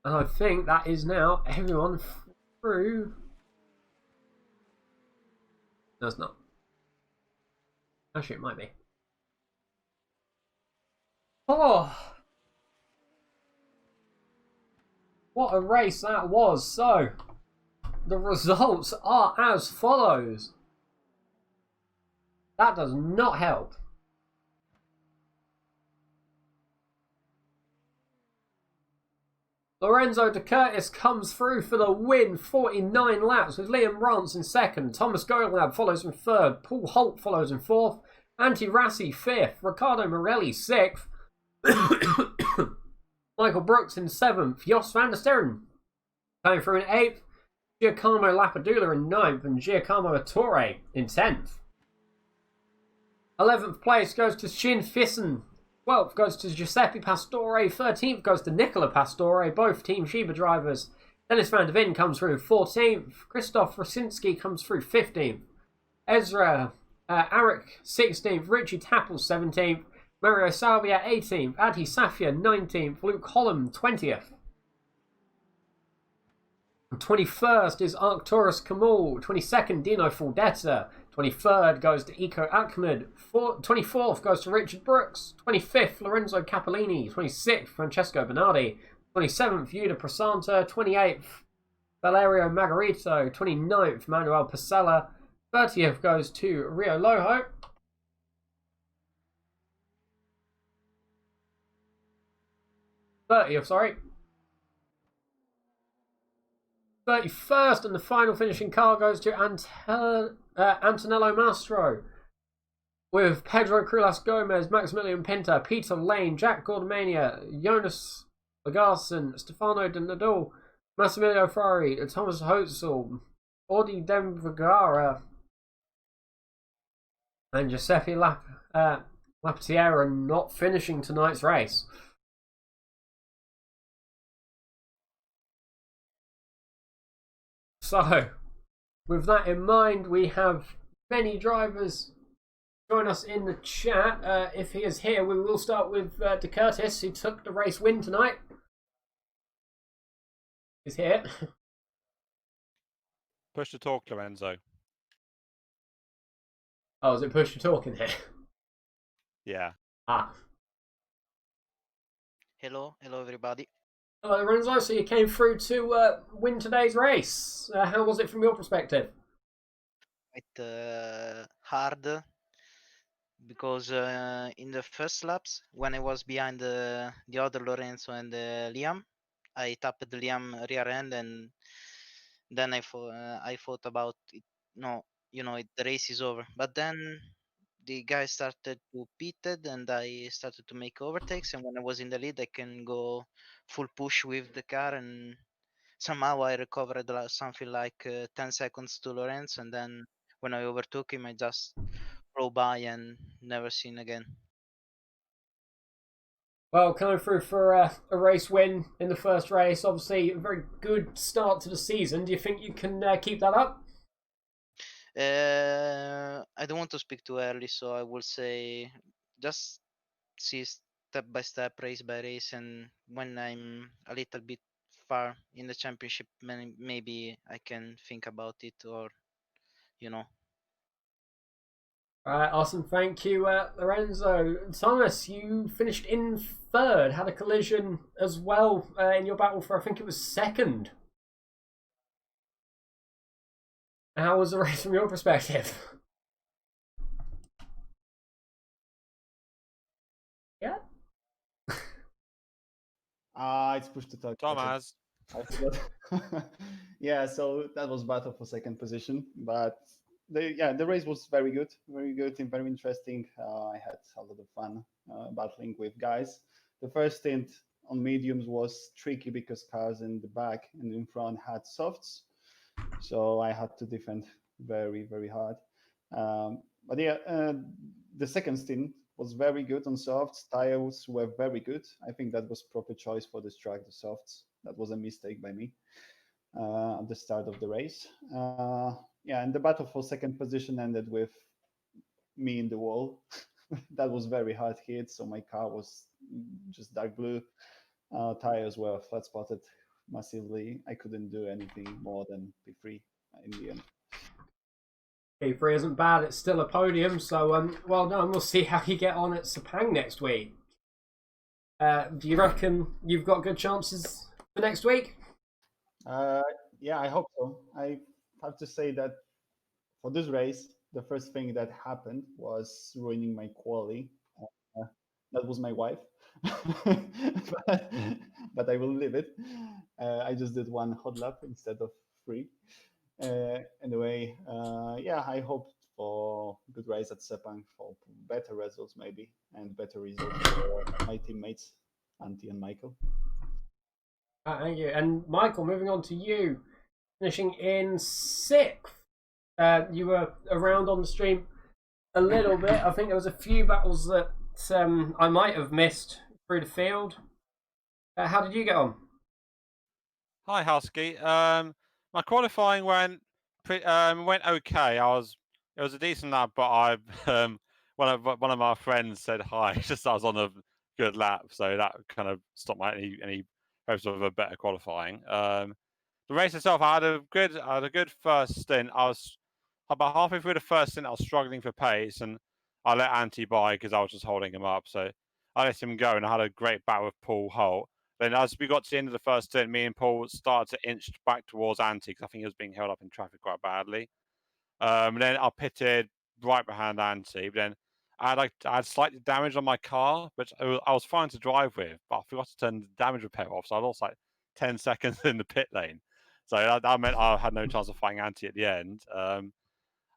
And I think that is now everyone through. No, it's not. Actually, it might be. Oh! What a race that was. So, the results are as follows. That does not help. Lorenzo De Curtis comes through for the win, 49 laps, with Liam Rance in second. Thomas Golab follows in third. Paul Holt follows in fourth. Antti Rassi fifth. Riccardo Morelli sixth. Michael Brooks in seventh. Jos van der Sterren coming through in eighth. Giacomo Lapadula in ninth. And Giacomo Attore in 10th. 11th place goes to Shin Fissen. 12th goes to Giuseppe Pastore. 13th goes to Nicola Pastore, both Team Sheba drivers. Dennis van der Ven comes through 14th. Christoph Rosinski comes through 15th. Ezra Arik 16th. Richie Tappel 17th. Mario Salvia 18th. Adi Safia 19th. Luke Holland 20th. 21st is Arcturus Kamal. 22nd, Dino Faldetta. 23rd goes to Eco Ahmed. 24th goes to Richard Brooks. 25th, Lorenzo Capellini. 26th, Francesco Bernardi. 27th, Yuda Prasanta. 28th, Valerio Margarito. 29th, Manuel Pasella. 30th goes to Rio Loho. 30th, sorry. 31st, and the final finishing car goes to Antonello Mastro, with Pedro Crulas Gomez, Maximilian Pinta, Peter Lane, Jack Gordmania, Jonas Lagarson, Stefano De Nadal, Massimilio Ferrari, Thomas Hotzel, Audi Dem Vergara, and Giuseppe Lapatiera not finishing tonight's race. So, with that in mind, we have many drivers join us in the chat. If he is here, we will start with De Curtis, who took the race win tonight. He's here. Push to talk, Lorenzo. Oh, is it push to talk in here? Yeah. Hello everybody. Hello, Lorenzo. So you came through to win today's race. How was it from your perspective? Quite hard because in the first laps, when I was behind the other Lorenzo and Liam, I tapped Liam rear end, and then I thought about it. No, the race is over. But then the guy started to pitted, and I started to make overtakes. And when I was in the lead, I can go full push with the car, and somehow I recovered something like 10 seconds to Lorenzo, and then when I overtook him, I just drove by and never seen again. Well, coming through for a race win in the first race, obviously a very good start to the season. Do you think you can keep that up? I don't want to speak too early, so I will say just see step by step, race by race, and when I'm a little bit far in the championship, maybe I can think about it, or Awesome, thank you, Lorenzo. Thomas, you finished in third, had a collision as well in your battle for, I think it was second. How was the race from your perspective? Yeah? It's pushed to talk. Thomas. Yeah, so that was battle for second position, but the race was very good and very interesting. I had a lot of fun battling with guys. The first stint on mediums was tricky because cars in the back and in front had softs, so I had to defend very, very hard. But yeah, the second stint was very good on softs. Tires were very good. I think that was proper choice for this track, the softs. That was a mistake by me at the start of the race. Yeah, and the battle for second position ended with me in the wall. That was very hard hit, so my car was just dark blue. Tires were flat spotted massively. I couldn't do anything more than P3 in the end. P3 isn't bad, it's still a podium, so well done. We'll see how you get on at Sepang next week. Do you reckon you've got good chances for next week? Yeah, I hope so. I have to say that for this race, the first thing that happened was ruining my quali. That was my wife, but I will leave it. I just did one hot lap instead of 3. Anyway, yeah, I hope for good race at Sepang, for better results maybe, and better results for my teammates, Antti and Michael. Thank you. And Michael, moving on to you, finishing in 6th. You were around on the stream a little bit. I think there was a few battles that I might have missed through the field. How did you get on? Hi, Husky. My qualifying went okay. It was a decent lap, but one of my friends said hi just as I was on a good lap, so that kind of stopped my any hopes of a better qualifying. the race itself, I had a good first stint. I was about halfway through the first stint. I was struggling for pace, and I let Antti by because I was just holding him up. So I let him go, and I had a great battle with Paul Holt. Then as we got to the end of the first stint, me and Paul started to inch back towards Antti because I think he was being held up in traffic quite badly. Then I pitted right behind Antti. But then I had slightly damage on my car, which I was fine to drive with, but I forgot to turn the damage repair off, so I lost like 10 seconds in the pit lane. So that meant I had no chance of fighting Antti at the end.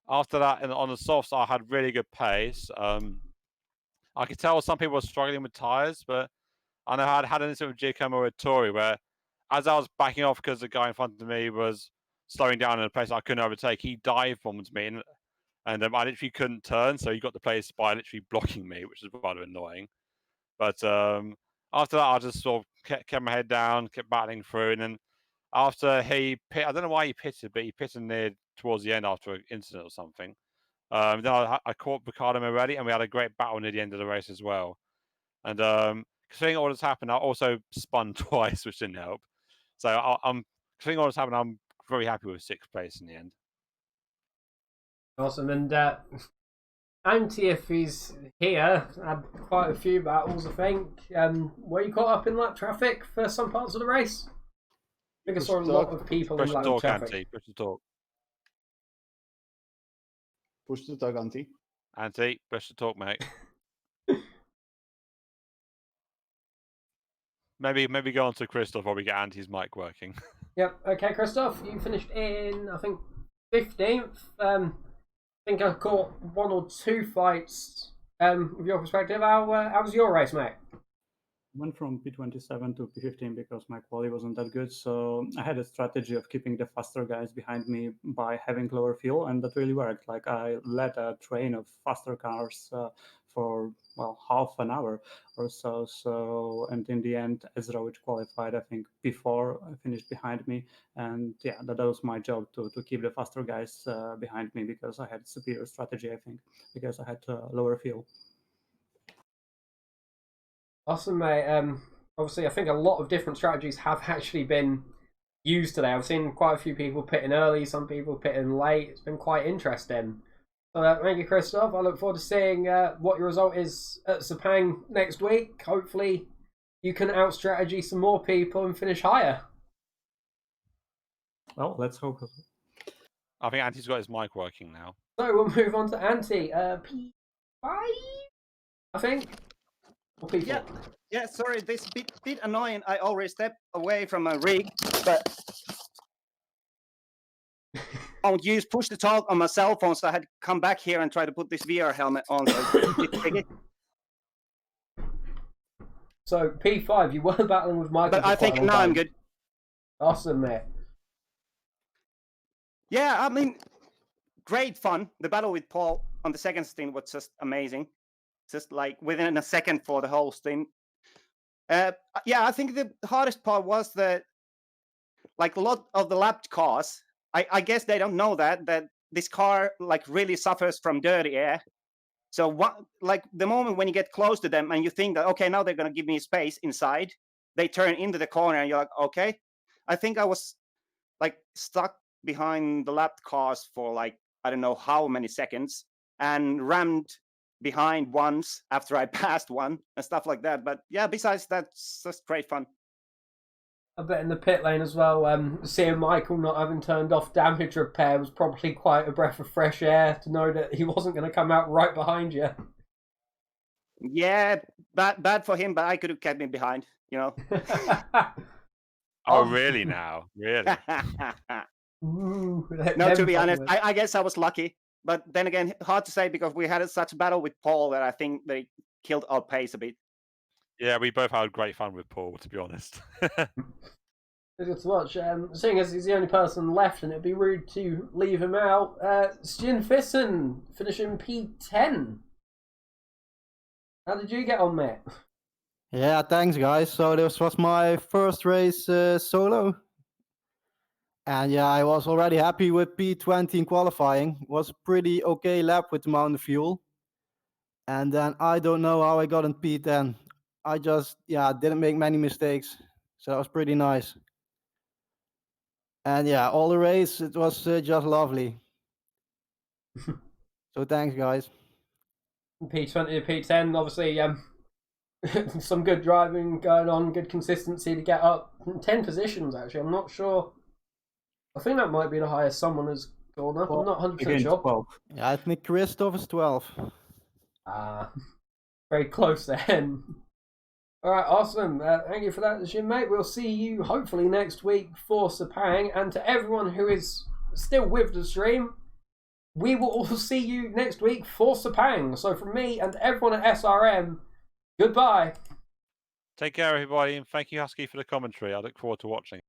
After that, on the softs, I had really good pace. I could tell some people were struggling with tyres, but I know I had an incident with Giacomo with Tori where, as I was backing off because the guy in front of me was slowing down in a place I couldn't overtake, he dive bombed me, and I literally couldn't turn, so he got the place by literally blocking me, which is rather annoying. But after that, I just sort of kept my head down, kept battling through, and then after he pit, I don't know why he pitted, but he pitted near towards the end after an incident or something. Then I caught Ricardo already, and we had a great battle near the end of the race as well. And considering all that's happened, I also spun twice, which didn't help. So I'm considering all that's happened, I'm very happy with 6th place in the end. Awesome. And Antti, if he's here, had quite a few battles, I think. Were you caught up in lap traffic for some parts of the race? I think I saw a lot of people in Push the lap talk, traffic. Antti. Push the talk. Push the talk, Antti. Antti, push the talk, mate. Maybe go on to Christoph while we get Antti's mic working. Yep. Okay, Christoph, you finished in, I think, 15th. I think I caught 1 or 2 fights. With your perspective, how was your race, mate? Went from P27 to P15 because my quality wasn't that good. So I had a strategy of keeping the faster guys behind me by having lower fuel, and that really worked. Like I led a train of faster cars for half an hour or so. So and in the end, Ezra, which qualified, I think before, finished behind me, and yeah, that was my job to keep the faster guys behind me because I had superior strategy. I think because I had lower fuel. Awesome, mate. Obviously, I think a lot of different strategies have actually been used today. I've seen quite a few people pitting early, some people pitting late. It's been quite interesting. So thank you, Christoph. I look forward to seeing what your result is at Sepang next week. Hopefully, you can out-strategy some more people and finish higher. Well, let's hope. I think Antti's got his mic working now. So we'll move on to Antti. P5, I think. Or P4. Yeah. Sorry, this is a bit annoying. I already stepped away from my rig, but I would use push to talk on my cell phone, so I had to come back here and try to put this VR helmet on. So P5, you were battling with Michael. But I think now I'm good. Awesome, mate. Yeah, I mean, great fun. The battle with Paul on the second stint was just amazing. Just like within a second for the whole stint. Yeah, I think the hardest part was that, like a lot of the lapped cars, I guess they don't know that this car like really suffers from dirty air. So like the moment when you get close to them and you think that, okay, now they're going to give me space inside, they turn into the corner and you're like, okay. I think I was like stuck behind the lapped cars for like, I don't know how many seconds, and rammed behind once after I passed one and stuff like that. But yeah, besides that's just great fun. I bet in the pit lane as well, seeing Michael not having turned off damage repair was probably quite a breath of fresh air to know that he wasn't going to come out right behind you. Yeah, bad for him, but I could have kept him behind, you know. Oh, really now? Really? Ooh, No, to be honest, I guess I was lucky. But then again, hard to say because we had such a battle with Paul that I think they killed our pace a bit. Yeah, we both had great fun with Paul, to be honest. Good to watch. Seeing as he's the only person left, and it'd be rude to leave him out. Stijn Vissen finishing P10. How did you get on, mate? Yeah, thanks, guys. So this was my first race solo. And yeah, I was already happy with P20 in qualifying. It was a pretty okay lap with the amount of fuel. And then I don't know how I got in P10. I just, didn't make many mistakes. So that was pretty nice. And yeah, all the race, it was just lovely. So thanks, guys. P20 to P10, obviously, some good driving going on, good consistency to get up 10 positions. Actually, I'm not sure. I think that might be the highest someone has gone up. I'm not 100% sure. 12. Yeah, I think Christoph is 12. Very close then. All right, awesome. Thank you for that, Jim, mate. We'll see you hopefully next week for Sepang. And to everyone who is still with the stream, we will all see you next week for Sepang. So from me and everyone at SRM, goodbye. Take care, everybody, and thank you, Husky, for the commentary. I look forward to watching.